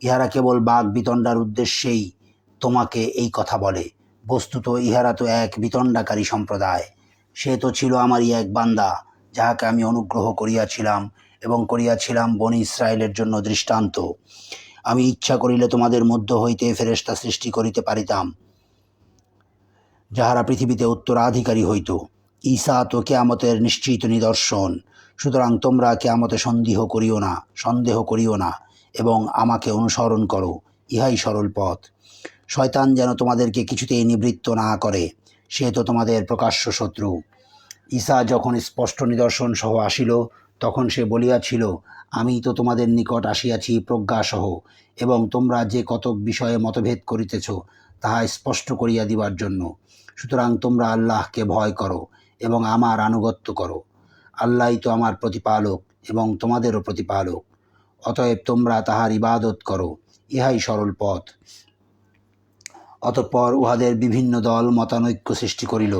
ইহারা কেবল বাক বিতণ্ডার উদ্দেশ্যেই তোমাকে এই কথা বলে। বস্তুত ইহারা তো এক বিতণ্ডাকারী সম্প্রদায়। সে তো ছিল আমারই এক বান্দা, যাহাকে আমি অনুগ্রহ করিয়াছিলাম বনী ইসরায়েলের জন্য দৃষ্টান্ত। আমি ইচ্ছা করিলে তোমাদের মধ্য হইতে ফেরেশতা সৃষ্টি করিতে পারিতাম, যাহারা পৃথিবীতে উত্তরাধিকারী হইত। ঈসা তো কেয়ামতের নিশ্চিত নিদর্শন। সুতরাং তোমরা কেয়ামতে সন্দেহ করিও না এবং আমাকে অনুসরণ করো, ইহাই সরল পথ। শয়তান যেন তোমাদেরকে কিছুতেই নিবৃত্ত না করে, সে তো তোমাদের প্রকাশ্য শত্রু। ঈসা যখন স্পষ্ট নিদর্শন সহ আসিল, তখন সে বলিয়াছিল, আমি তো তোমাদের নিকট আসিয়াছি প্রজ্ঞাসহ, এবং তোমরা যে কতক বিষয়ে মতভেদ করিতেছ তাহা স্পষ্ট করিয়া দিবার জন্য। সুতরাং তোমরা আল্লাহকে ভয় করো এবং আমার আনুগত্য করো। আল্লাহই তো আমার প্রতিপালক এবং তোমাদেরও প্রতিপালক। অতএব তোমরা তাহার ইবাদত করো, ইহাই সরল পথ। অতঃপর উহাদের বিভিন্ন দল মতানৈক্য সৃষ্টি করিল।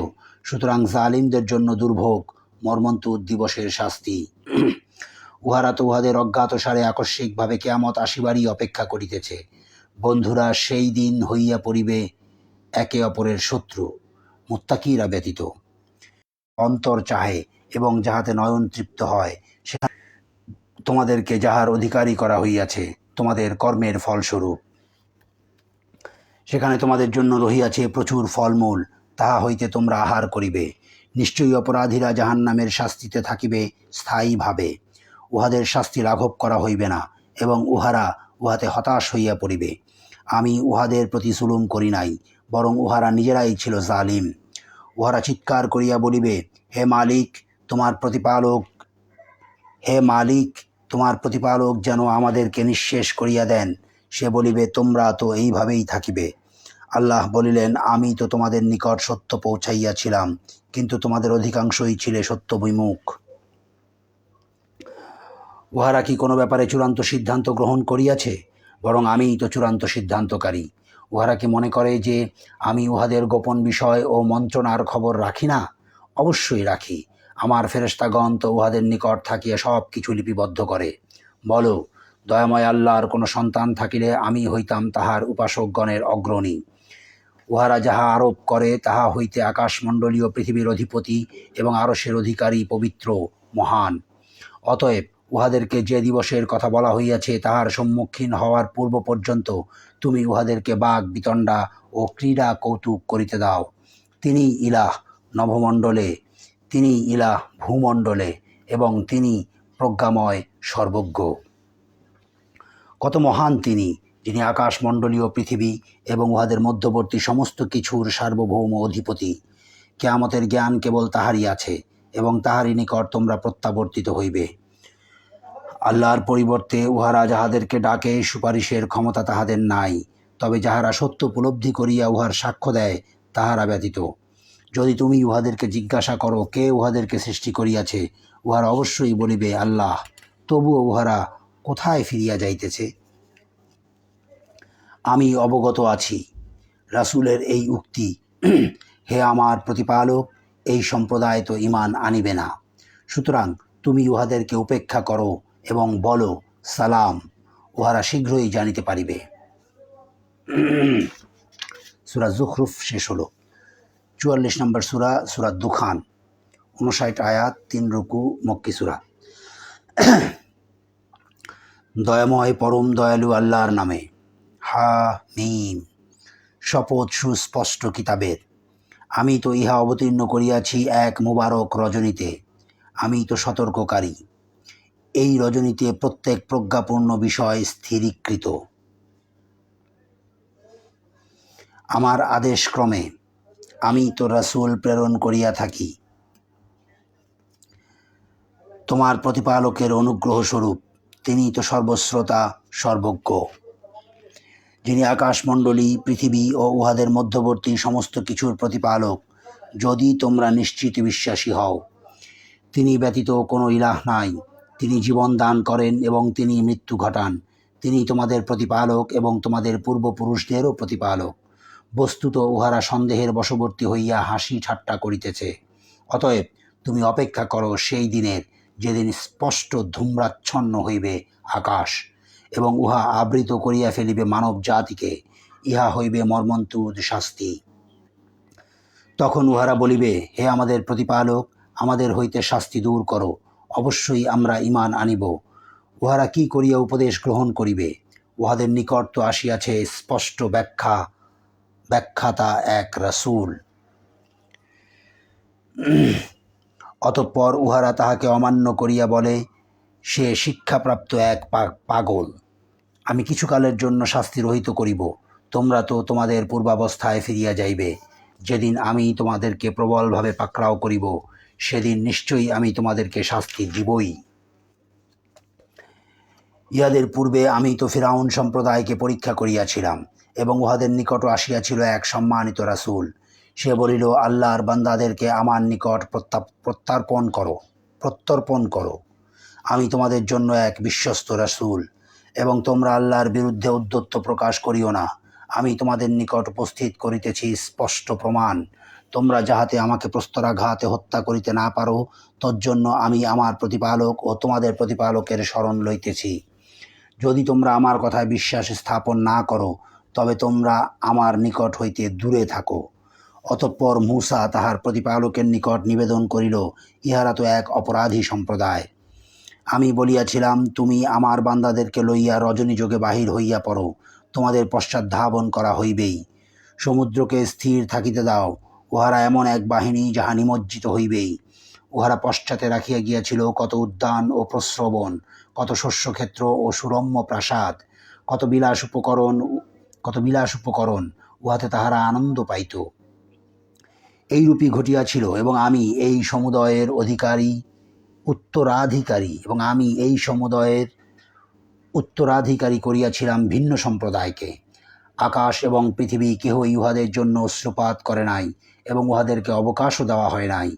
সুতরাং জালিমদের জন্য দুর্ভোগ, মর্মন্তুদ দিবসের শাস্তি। উহারা তো উহাদের অজ্ঞাতসারে আকস্মিকভাবে কিয়ামত আসিবারই অপেক্ষা করিতেছে। বন্ধুরা সেই দিন হইয়া পড়িবে একে অপরের শত্রু, মুত্তাকিরা ব্যতীত। অন্তর চাহে এবং যাহাতে নয়ন তৃপ্ত হয়, সেখানে তোমাদেরকে যাহার অধিকারী করা হইয়াছে তোমাদের কর্মের ফলস্বরূপ। সেখানে তোমাদের জন্য রহিয়াছে প্রচুর ফলমূল, তাহা হইতে তোমরা আহার করিবে। নিশ্চয়ই অপরাধীরা জাহান্নামের শাস্তিতে থাকিবে স্থায়ীভাবে। উহাদের শাস্তি লাঘব করা হইবে না এবং উহাতে হতাশ হইয়া পড়িবে। আমি উহাদের প্রতি জুলুম করি নাই, বরং উহারা নিজেরাই ছিল জালিম। উহারা চিৎকার করিয়া বলিবে, হে মালিক তোমার প্রতিপালক যেন আমাদেরকে নিঃশেষ করিয়া দেন। সে বলিবে, তোমরা তো এইভাবেই থাকিবে। আল্লাহ বলিলেন, আমি তো তোমাদের নিকট সত্য পৌঁছাইয়াছিলাম, কিন্তু তোমাদের অধিকাংশই ছিলে সত্য বিমুখ। উহারা কি কোনো ব্যাপারে চূড়ান্ত সিদ্ধান্ত গ্রহণ করিয়াছে? বরং আমিই তো চূড়ান্ত সিদ্ধান্তকারী। উহারা কি মনে করে যে আমি উহাদের গোপন বিষয় ও মন্ত্রণার খবর রাখি না? অবশ্যই রাখি। আমার ফেরেশতাগণ তো উহাদের নিকট থাকিয়া সব কিছু লিপিবদ্ধ করে। বলো, দয়াময় আল্লাহর কোনো সন্তান থাকিলে আমি হইতাম তাহার উপাসকগণের অগ্রণী। উহারা যাহা আরোপ করে তাহা হইতে আকাশমণ্ডলীয় পৃথিবীর অধিপতি এবং আরশের অধিকারী পবিত্র মহান। অতএব উহাদেরকে যে দিবসের কথা বলা হইয়াছে তাহার সম্মুখীন হওয়ার পূর্ব পর্যন্ত তুমি উহাদেরকে বাগ বিতণ্ডা ও ক্রীড়া কৌতুক করিতে দাও। তিনি ইলাহ নভমণ্ডলে, তিনি ইলাহ ভূমণ্ডলে, এবং তিনি প্রজ্ঞাময় সর্বজ্ঞ। কত মহান তিনি, যিনি আকাশমণ্ডলীয় পৃথিবী এবং উহাদের মধ্যবর্তী সমস্ত কিছুর সার্বভৌম অধিপতি। কিয়ামতের জ্ঞান কেবল তাহারই আছে এবং তাহারই নিকট তোমরা প্রত্যাবর্তিত হইবে। আল্লাহর পরিবর্তে উহারা যাহাদেরকে ডাকে, সুপারিশের ক্ষমতা তাহাদের নাই, তবে যাহারা সত্য উপলব্ধি করিয়া উহার সাক্ষ্য দেয় তাহারা ব্যতীত। যদি তুমি উহাদেরকে জিজ্ঞাসা করো কে উহাদেরকে সৃষ্টি করিয়াছে, উহারা অবশ্যই বলিবে আল্লাহ। তবুও উহারা কোথায় ফিরিয়া যাইতেছে? আমি অবগত আছি রাসূলের এই উক্তি, হে আমার প্রতিপালক, এই সম্প্রদায় তো ঈমান আনিবে না। সুতরাং তুমি উহাদেরকে উপেক্ষা করো এবং বলো সালাম, উহারা শীঘ্রই জানিতে পারিবে। সূরা যুখরুফ শেষ হলো। 44 নম্বর সূরা, সূরা দুখান, 59 আয়াত, 3 রুকু, মক্কি সূরা। দয়াময় পরম দয়ালু আল্লাহর নামে। হা মীম। শপথ সুস্পষ্ট কিতাবের। আমি তো ইহা অবতীর্ণ করিয়াছি এক মুবারক রজনীতে। আমি তো সতর্ককারী। এই রজনীতে প্রত্যেক প্রজ্ঞাপূর্ণ বিষয় স্থিরীকৃত। আমার আদেশক্রমে আমি তো রাসূল প্রেরণ করিয়া থাকি। তোমার প্রতিপালকের অনুগ্রহস্বরূপ তিনি তো সর্বশ্রোতা সর্বজ্ঞ, যিনি আকাশমণ্ডলী, পৃথিবী ও উহাদের মধ্যবর্তী সমস্ত কিছুর প্রতিপালক। যদি তোমরা নিশ্চিত বিশ্বাসী হও, তিনি ব্যতীত কোনো ইলাহ নাই। তিনি জীবন দান করেন এবং তিনি মৃত্যু ঘটান। তিনি তোমাদের প্রতিপালক এবং তোমাদের পূর্বপুরুষদেরও প্রতিপালক। বস্তুত উহারা সন্দেহের বশবর্তী হইয়া হাসি ঠাট্টা করিতেছে। অতএব তুমি অপেক্ষা করো সেই দিনের, যেদিন স্পষ্ট ধূম্রাচ্ছন্ন হইবে আকাশ এবং উহা আবৃত করিয়া ফেলিবে মানব জাতিকে। ইহা হইবে মর্মন্তুদ শাস্তি। তখন উহারা বলিবে, হে আমাদের প্রতিপালক, আমাদের হইতে শাস্তি দূর করো। অবশ্যই আমরা ঈমান আনিব। উহারা কি করিয়া উপদেশ গ্রহণ করিবে? উহাদের নিকট তো আসিয়াছে স্পষ্ট ব্যাখ্যাতা এক রাসূল। অতঃপর উহারা তাহাকে অমান্য করিয়া বলে, সে শিক্ষাপ্রাপ্ত এক পাগল। আমি কিছুকালের জন্য শাস্তি রহিত করিব, তোমরা তো তোমাদের পূর্বাবস্থায় ফিরিয়া যাইবে। যেদিন আমি তোমাদেরকে প্রবলভাবে পাকড়াও করিব, সেদিন নিশ্চয়ই আমি তোমাদেরকে শাস্তি দিবই। ইহাদের পূর্বে আমি তো ফিরাউন সম্প্রদায়কে পরীক্ষা করিয়াছিলাম, এবং উহাদের নিকট আসিয়াছিল এক সম্মানিত রাসূল। সে বলিল, আল্লাহর বান্দাদেরকে আমার নিকট প্রত্যর্পণ করো। আমি তোমাদের জন্য এক বিশ্বস্ত রাসূল, এবং তোমরা আল্লাহর বিরুদ্ধে ঔদ্ধত্য প্রকাশ করিও না। আমি তোমাদের নিকট উপস্থিত করিতেছি স্পষ্ট প্রমাণ। তোমরা যাহাতে আমাকে প্রস্তরাঘাতে হত্যা করিতে না পারো, তজ্জন্য আমি আমার প্রতিপালক ও তোমাদের প্রতিপালকের শরণ লইতেছি। যদি তোমরা আমার কথায় বিশ্বাস স্থাপন না করো, তবে তোমরা আমার নিকট হইতে দূরে থাকো। অতঃপর মূসা তাহার প্রতিপালকের নিকট নিবেদন করিল, ইহারা তো এক অপরাধী সম্প্রদায়। আমি বলিয়াছিলাম, তুমি আমার বান্দাদেরকে লইয়া রজনী যোগে বাহির হইয়া পড়ো, তোমাদের পশ্চাৎ ধাবন করা হইবেই। সমুদ্রকে স্থির থাকিতে দাও, উহারা এমন এক বাহিনী যাহা নিমজ্জিত হইবেই। উহারা পশ্চাতে রাখিয়া গিয়াছিল কত উদ্যান ও প্রস্রবণ, কত শস্যক্ষেত্র ও সুরম্য প্রাসাদ, কত বিলাস উপকরণ, উহাতে তাহারা আনন্দ পাইত। এইরূপই ঘটিয়াছিল, এবং আমি এই সমুদয়ের উত্তরাধিকারী করিয়াছিলাম ভিন্ন সম্প্রদায়কে। আকাশ এবং পৃথিবী কেহই উহাদের জন্য অশ্রুপাত করে নাই, এবং উহাদেরকে অবকাশও দেওয়া হয় নাই।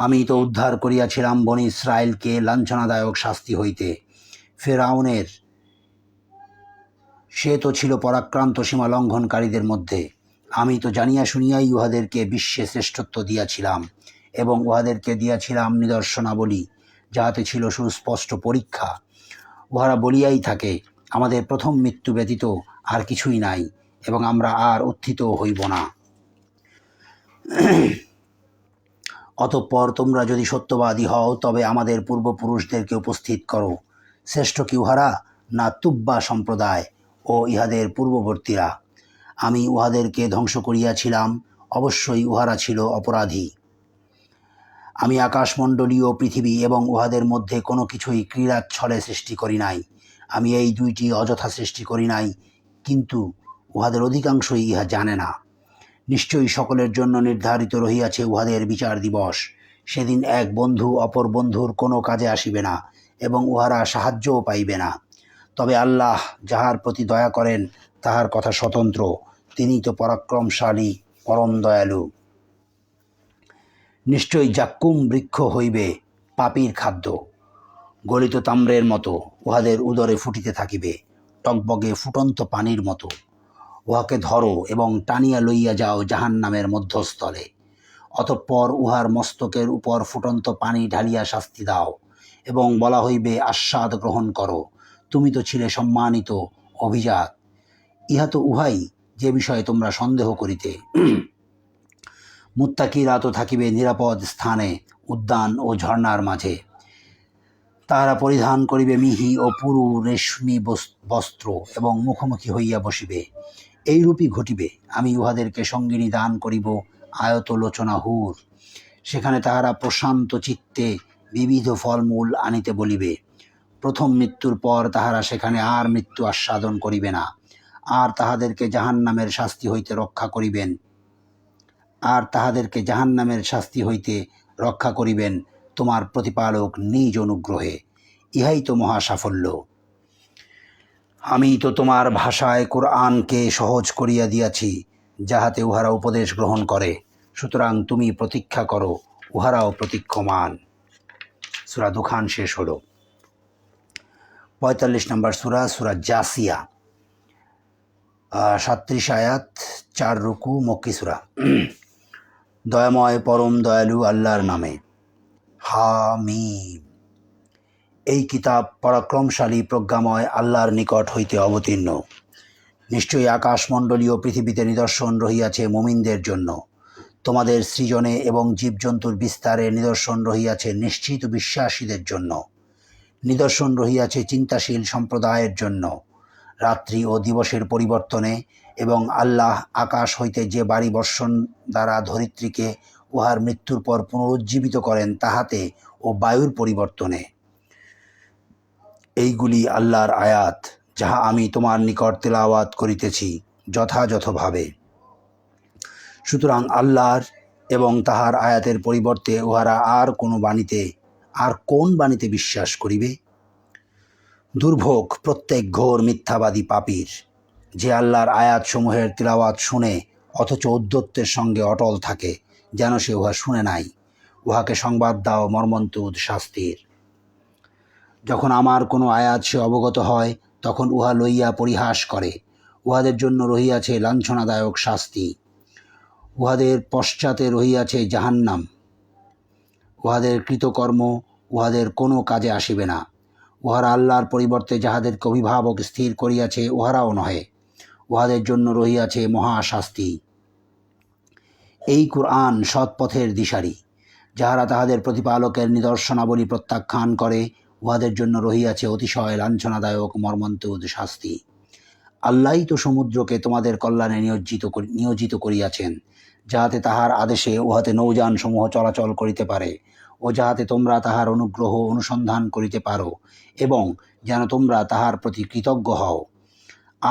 আমি তো উদ্ধার করিয়াছিলাম বনী ইসরায়েলকে লাঞ্ছনাদায়ক শাস্তি হইতে। ফিরআউনের সে তো ছিল পরাক্রান্ত সীমা লঙ্ঘনকারীদের মধ্যে। আমি তো জানিয়া শুনিয়াই উহাদেরকে বিশ্বে শ্রেষ্ঠত্ব দিয়াছিলাম, এবং উহাদেরকে দিয়াছিলাম নিদর্শনাবলী, যাহাতে ছিল সুস্পষ্ট পরীক্ষা। উহারা বলিয়াই থাকে, আমাদের প্রথম মৃত্যু ব্যতীত আর কিছুই নাই, এবং আমরা আর উত্থিত হইব না। অতঃপর তোমরা যদি সত্যবাদী হও, তবে আমাদের পূর্বপুরুষদেরকে উপস্থিত করো। শ্রেষ্ঠ কি উহারা, না তুব্বা সম্প্রদায় ও ইহাদের পূর্ববর্তীরা? আমি উহাদেরকে ধ্বংস করিয়াছিলাম, অবশ্যই উহারা ছিল অপরাধী। আমি আকাশমণ্ডলীয় পৃথিবী এবং উহাদের মধ্যে কোনো কিছুই ক্রীড়াচ্ছলে সৃষ্টি করি নাই। আমি এই দুইটি অযথা সৃষ্টি করি নাই, কিন্তু উহাদের অধিকাংশই ইহা জানে না। নিশ্চয়ই সকলের জন্য নির্ধারিত রহিয়াছে উহাদের বিচার দিবস। সেদিন এক বন্ধু অপর বন্ধুর কোনো কাজে আসিবে না, এবং উহারা সাহায্যও পাইবে না। তবে আল্লাহ যাহার প্রতি দয়া করেন, তাহার কথা স্বতন্ত্র। তিনি তো পরাক্রমশালী, পরম দয়ালু। নিশ্চয়ই জাক্কুম বৃক্ষ হইবে পাপীর খাদ্য, গলিত তাম্রের মতো উহাদের উদরে ফুটিতে থাকিবে, টকবগে ফুটন্ত পানির মতো। উহাকে ধরো এবং টানিয়া লইয়া যাও জাহান্নামের মধ্যস্থলে। অতঃপর উহার মস্তকের উপর ফুটন্ত পানি ঢালিয়া শাস্তি দাও, এবং বলা হইবে, আস্বাদ গ্রহণ করো, তুমি তো ছিলে সম্মানিত, অভিজাত। ইহা তো উহাই যে বিষয়ে তোমরা সন্দেহ করিতে। মুত্তাকিরা তো থাকিবে নিরাপদ স্থানে, উদ্যান ও ঝর্ণার মাঝে। তাহারা পরিধান করিবে মিহি ও পুরু রেশমি বস্ত্র, এবং মুখোমুখি হইয়া বসিবে। এইরূপই ঘটিবে। আমি উহাদেরকে সঙ্গিনী দান করিব আয়ত লোচনা হুর। সেখানে তাহারা প্রশান্ত চিত্তে বিবিধ ফলমূল আনিতে বলিবে। প্রথম মৃত্যুর পর তাহারা সেখানে আর মৃত্যু আস্বাদন করিবে না। আর তাহাদেরকে জাহান্নামের শাস্তি হইতে রক্ষা করিবেন তোমার প্রতিপালক নিজ অনুগ্রহে। ইহাই তো মহা সাফল্য। আমি তো তোমার ভাষায় কোরআনকে সহজ করিয়া দিয়াছি, যাহাতে উহারা উপদেশ গ্রহণ করে। সুতরাং তুমি প্রতীক্ষা করো, উহারাও প্রতীক্ষমান। সূরা দুখান শেষ হল। ৪৫ নম্বর সূরা জাসিয়া, ৩৭ আয়াত, ৪ রুকু, মক্কি সূরা। দয়াময় পরম দয়ালু আল্লাহর নামে। হামিম। এই কিতাব পরাক্রমশালী প্রজ্ঞাময় আল্লাহর নিকট হইতে অবতীর্ণ। নিশ্চয়ই আকাশমণ্ডলীয় পৃথিবীতে নিদর্শন রহিয়াছে মুমিনদের জন্য। তোমাদের সৃজনে এবং জীবজন্তুর বিস্তারে নিদর্শন রহিয়াছে নিশ্চিত বিশ্বাসীদের জন্য। নিদর্শন রহিয়াছে চিন্তাশীল সম্প্রদায়ের জন্য। রাত্রি ও দিবসের পরিবর্তনে, এবং আল্লাহ আকাশ হইতে যে বাড়ি বর্ষণ দ্বারা ধরিত্রীকে উহার মৃত্যুর পর পুনরুজ্জীবিত করেন তাহাতে, ও বায়ুর পরিবর্তনে। এইগুলি আল্লাহর আয়াত, যাহা আমি তোমার নিকট তেলাওয়াত করিতেছি যথাযথভাবে। সুতরাং আল্লাহর এবং তাহার আয়াতের পরিবর্তে উহারা আর কোন বাণীতে বিশ্বাস করিবে? দুর্ভোগ প্রত্যেক ঘোর মিথ্যাবাদী পাপীর, যে আল্লাহর আয়াতসমূহের তিলাওয়াত শুনে অথচ ঔদ্ধত্যের সঙ্গে অটল থাকে যেন সে উহা শুনে নাই। উহাকে সংবাদ দাও মর্মন্তুদ শাস্তির। যখন আমার কোনো আয়াত সে অবগত হয় তখন উহা লইয়া পরিহাস করে। উহাদের জন্য রহিয়াছে লাঞ্ছনাদায়ক শাস্তি। উহাদের পশ্চাতে রহিয়াছে জাহান্নাম। উহাদের কৃতকর্ম উহাদের কোনো কাজে আসিবে না। উহারা আল্লাহর পরিবর্তে যাহাদেরকে অভিভাবক স্থির করিয়াছে উহারাও নহে। উহাদের জন্য রহিয়াছে মহাশাস্তি। এই কুরআন সৎপথের দিশারি। যাহারা তাহাদের প্রতিপালকের নিদর্শনাবলী প্রত্যাখ্যান করে উহাদের জন্য রহিয়াছে অতিশয় লাঞ্ছনাদায়ক মর্মন্তুদ শাস্তি। আল্লাহই তো সমুদ্রকে তোমাদের কল্যাণে নিয়োজিত করিয়াছেন, যাহাতে তাহার আদেশে উহাতে নৌযান সমূহ চলাচল করিতে পারে ও যাহাতে তোমরা তাহার অনুগ্রহ অনুসন্ধান করিতে পারো এবং যেন তোমরা তাহার প্রতি কৃতজ্ঞ হও।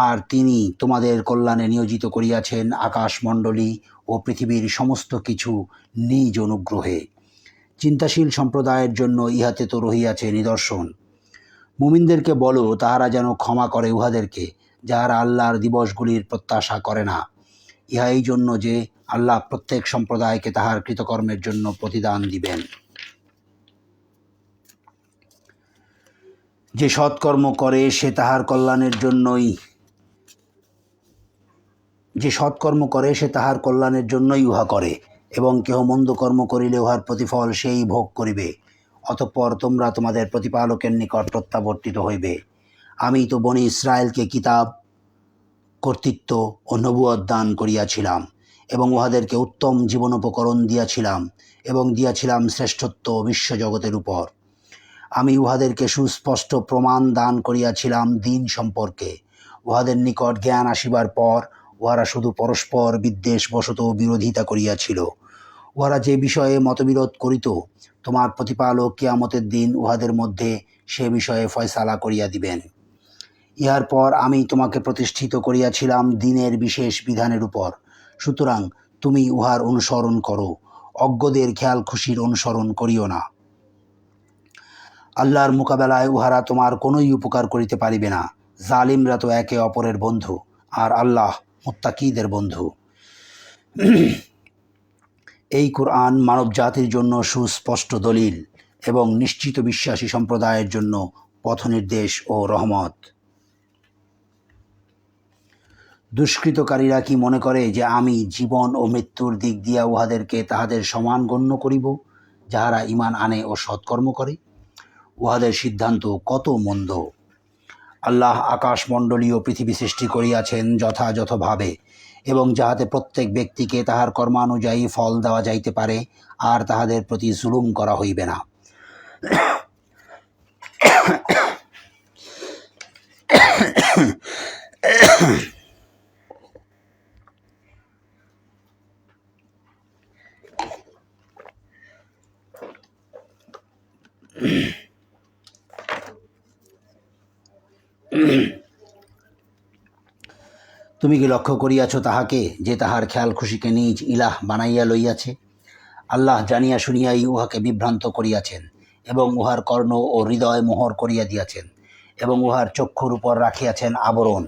আর তিনি তোমাদের কল্যাণে নিয়োজিত করিয়াছেন আকাশমণ্ডলী ও পৃথিবীর সমস্ত কিছু নিজ অনুগ্রহে। চিন্তাশীল সম্প্রদায়ের জন্য ইহাতে তো রহিয়াছে নিদর্শন। মুমিনদেরকে বলো তাহারা যেন ক্ষমা করে উহাদেরকে যাহারা আল্লাহর দিবসগুলির প্রত্যাশা করে না। ইহা এই জন্য যে আল্লাহ প্রত্যেক সম্প্রদায়কে তাহার কৃতকর্মের জন্য প্রতিদান দিবেন। যে সৎকর্ম করে সে তাহার কল্যাণের জন্যই উহা করে এবং কেহ মন্দ কর্ম করিলে উহার প্রতিফল সেই ভোগ করিবে। অতঃপর তোমরা তোমাদের প্রতিপালকের নিকট প্রত্যাবর্তিত হইবে। আমি তো বনি ইসরায়েলকে কিতাব, কর্তৃত্ব ও নবুয়ত দান করিয়াছিলাম এবং উহাদেরকে উত্তম জীবনোপকরণ দিয়াছিলাম শ্রেষ্ঠত্ব বিশ্বজগতের উপর। আমি উহাদেরকে সুস্পষ্ট প্রমাণ দান করিয়াছিলাম দিন সম্পর্কে। উহাদের নিকট জ্ঞান আসিবার পর উহারা শুধু পরস্পর বিদ্বেষবশত বিরোধিতা করিয়াছিল। উহারা যে বিষয়ে মতবিরোধ করিত তোমার প্রতিপালক কিয়ামতের দিন উহাদের মধ্যে সে বিষয়ে ফয়সালা করিয়া দিবেন। ইহার পর আমি তোমাকে প্রতিষ্ঠিত করিয়াছিলাম দিনের বিশেষ বিধানের উপর। সুতরাং তুমি উহার অনুসরণ করো, অজ্ঞদের খেয়াল খুশির অনুসরণ করিও না। আল্লাহর মোকাবেলায় উহারা তোমার কোনোই উপকার করিতে পারিবে না। জালিমরা তো একে অপরের বন্ধু, আর আল্লাহ মুত্তাকীদের বন্ধু। এই কুরআন মানব জাতির জন্য সুস্পষ্ট দলিল এবং নিশ্চিত বিশ্বাসী সম্প্রদায়ের জন্য পথনির্দেশ ও রহমত। দুষ্কৃতকারীরা কি মনে করে যে আমি জীবন ও মৃত্যুর দিক দিয়া উহাদেরকে তাহাদের সমান গণ্য করিব যাহারা ঈমান আনে ও সৎকর্ম করে? উহাদের সিদ্ধান্ত কত মন্দ। আল্লাহ আকাশমণ্ডলী ও পৃথিবী সৃষ্টি করিয়াছেন যথাযথভাবে এবং যাহাতে প্রত্যেক ব্যক্তিকে তাহার কর্মানুযায়ী ফল দেওয়া যাইতে পারে আর তাহাদের প্রতি জুলুম করা হইবে না। তুমি কি লক্ষ্য করিয়াছ তাহাকে যে তাহার খেয়াল খুশিকে নিজ ইলাহ বানাইয়া লইয়াছে? আল্লাহ জানিয়া শুনিয়াই উহাকে বিভ্রান্ত করিয়াছেন এবং উহার কর্ণ ও হৃদয় মোহর করিয়া দিয়াছেন এবং উহার চক্ষুর উপর রাখিয়াছেন আবরণ।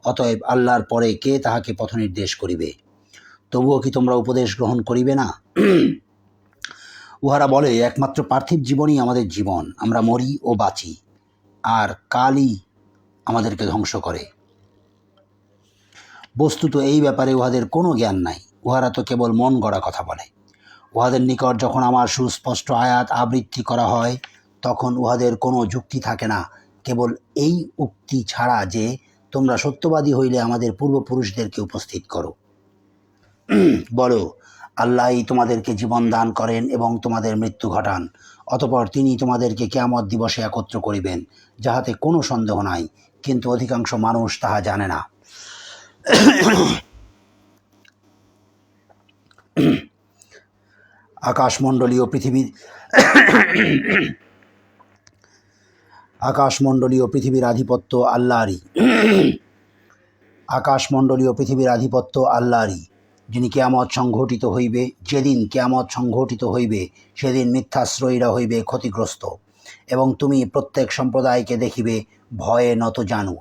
অতএব আল্লাহর পরে কে তাহাকে পথনির্দেশ করিবে? তবুও কি তোমরা উপদেশ গ্রহণ করিবে না? উহারা বলে একমাত্র পার্থিব জীবনই আমাদের জীবন, আমরা মরি ও বাঁচি, আর কালই আমাদেরকে ধ্বংস করে। বস্তুত এই ব্যাপারে উহাদের কোনো জ্ঞান নাই। উহারা তো কেবল মন গড়া কথা বলে। উহাদের নিকট যখন আমার সুস্পষ্ট আয়াত আবৃত্তি করা হয় তখন উহাদের কোনো যুক্তি থাকে না, কেবল এই উক্তি ছাড়া যে তোমরা সত্যবাদী হইলে আমাদের পূর্বপুরুষদেরকে উপস্থিত করো। বলো, আল্লাহই তোমাদেরকে জীবন দান করেন এবং তোমাদের মৃত্যু ঘটান। অতঃপর তিনি তোমাদেরকে কিয়ামত দিবসে একত্র করিবেন, যাহাতে কোনো সন্দেহ নাই, কিন্তু অধিকাংশ মানুষ তাহা জানে না। আকাশমণ্ডলীয় পৃথিবীর আধিপত্য আল্লাহরই। আকাশমণ্ডলীয় পৃথিবীর আধিপত্য আল্লাহরই। যিনি কিয়ামত সংঘটিত হইবে, যেদিন কিয়ামত সংঘটিত হইবে সেদিন মিথ্যাশ্রয়ীরা হইবে ক্ষতিগ্রস্ত। এবং তুমি প্রত্যেক সম্প্রদায়কে দেখিবে ভয়ে নত জানু।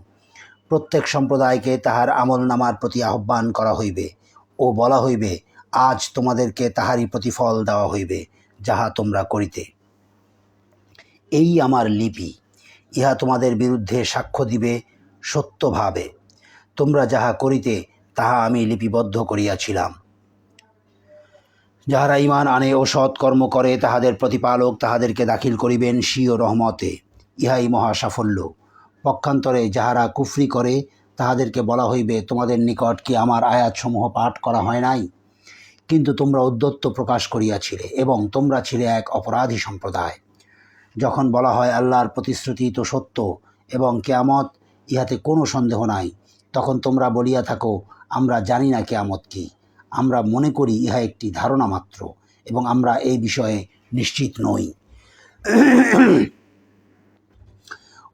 প্রত্যেক সম্প্রদায়কে তাহার আমলনামার প্রতি আহ্বান করা হইবে ও বলা হইবে, আজ তোমাদেরকে তাহারই প্রতিফল দেওয়া হইবে যাহা তোমরা করিতে। এই আমার লিপি, ইহা তোমাদের বিরুদ্ধে সাক্ষ্য দিবে সত্যভাবে। তোমরা যাহা করিতে তাহা আমি লিপিবদ্ধ করিয়াছিলাম। যাহারা ঈমান আনে ও সৎকর্ম করে তাহাদের প্রতিপালক তাহাদেরকে দাখিল করিবেন স্বীয় রহমতে। ইহাই মহা সাফল্য। পক্ষান্তরে যাহারা কুফরি করে তাহাদেরকে বলা হইবে, তোমাদের নিকট কি আমার আয়াতসমূহ পাঠ করা হয় নাই? কিন্তু তোমরা ঔদ্ধত্য প্রকাশ করিয়াছিলে এবং তোমরা ছিলে এক অপরাধী সম্প্রদায়। যখন বলা হয় আল্লাহর প্রতিশ্রুতি তো সত্য এবং কিয়ামত ইহাতে কোনো সন্দেহ নাই, তখন তোমরা বলিয়া থাকো, আমরা জানি না কিয়ামত কি, আমরা মনে করি ইহা একটি ধারণা মাত্র এবং আমরা এই বিষয়ে নিশ্চিত নই।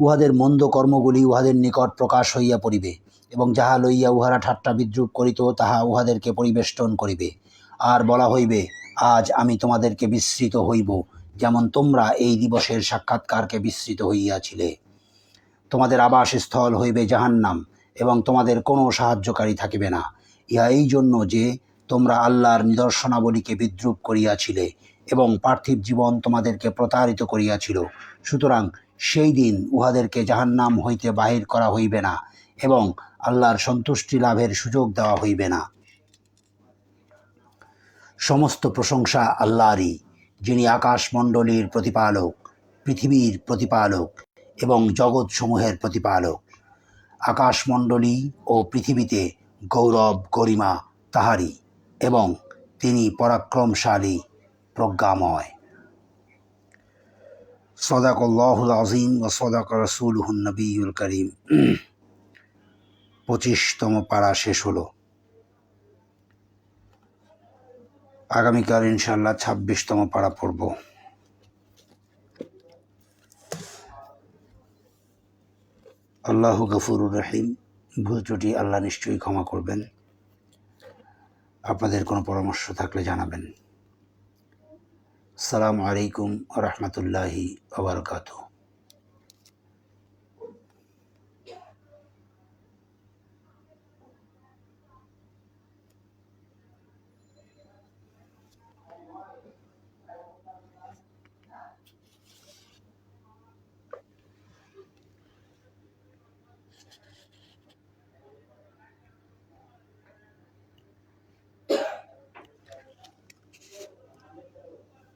উহাদের মন্দ কর্মগুলি উহাদের নিকট প্রকাশ হইয়া পড়িবে এবং যাহা লইয়া উহারা ঠাট্টা বিদ্রূপ করিত তাহা উহাদেরকে পরিবেষ্টন করিবে। আর বলা হইবে, আজ আমি তোমাদেরকে বিস্মৃত হইব, যেমন তোমরা এই দিবসের সাক্ষাৎকারকে বিস্মৃত হইয়াছিলে। তোমাদের আবাসস্থল হইবে জাহান্নাম এবং তোমাদের কোনো সাহায্যকারী থাকিবে না। ইহা এই জন্য যে তোমরা আল্লাহর নিদর্শনাবলীকে বিদ্রূপ করিয়াছিলে এবং পার্থিব জীবন তোমাদেরকে প্রতারিত করিয়াছিল। সুতরাং সেই দিন উহাদেরকে জাহান্নাম হইতে বাহির করা হইবে না এবং আল্লাহর সন্তুষ্টি লাভের সুযোগ দেওয়া হইবে না। সমস্ত প্রশংসা আল্লাহরই, যিনি আকাশমণ্ডলীর প্রতিপালক, পৃথিবীর প্রতিপালক এবং জগৎসমূহের প্রতিপালক। আকাশমণ্ডলী ও পৃথিবীতে গৌরব গরিমা তাহারই এবং তিনি পরাক্রমশালী, প্রজ্ঞাময়। সদাকাল্লাহুল আযীম ওয়া সদাকা রাসূলুহুন নবিয়্যুল কারীম। 25তম পারা শেষ হলো। আগামীকাল ইনশাআল্লাহ 26তম পারা পড়ব। আল্লাহু গফুরুর রহিম। ভুল ত্রুটি আল্লাহ নিশ্চয়ই ক্ষমা করবেন। আপনাদের কোনো পরামর্শ থাকলে জানাবেন। আসসালামু আলাইকুম ওয়া রাহমাতুল্লাহি ওয়া বারাকাতুহু।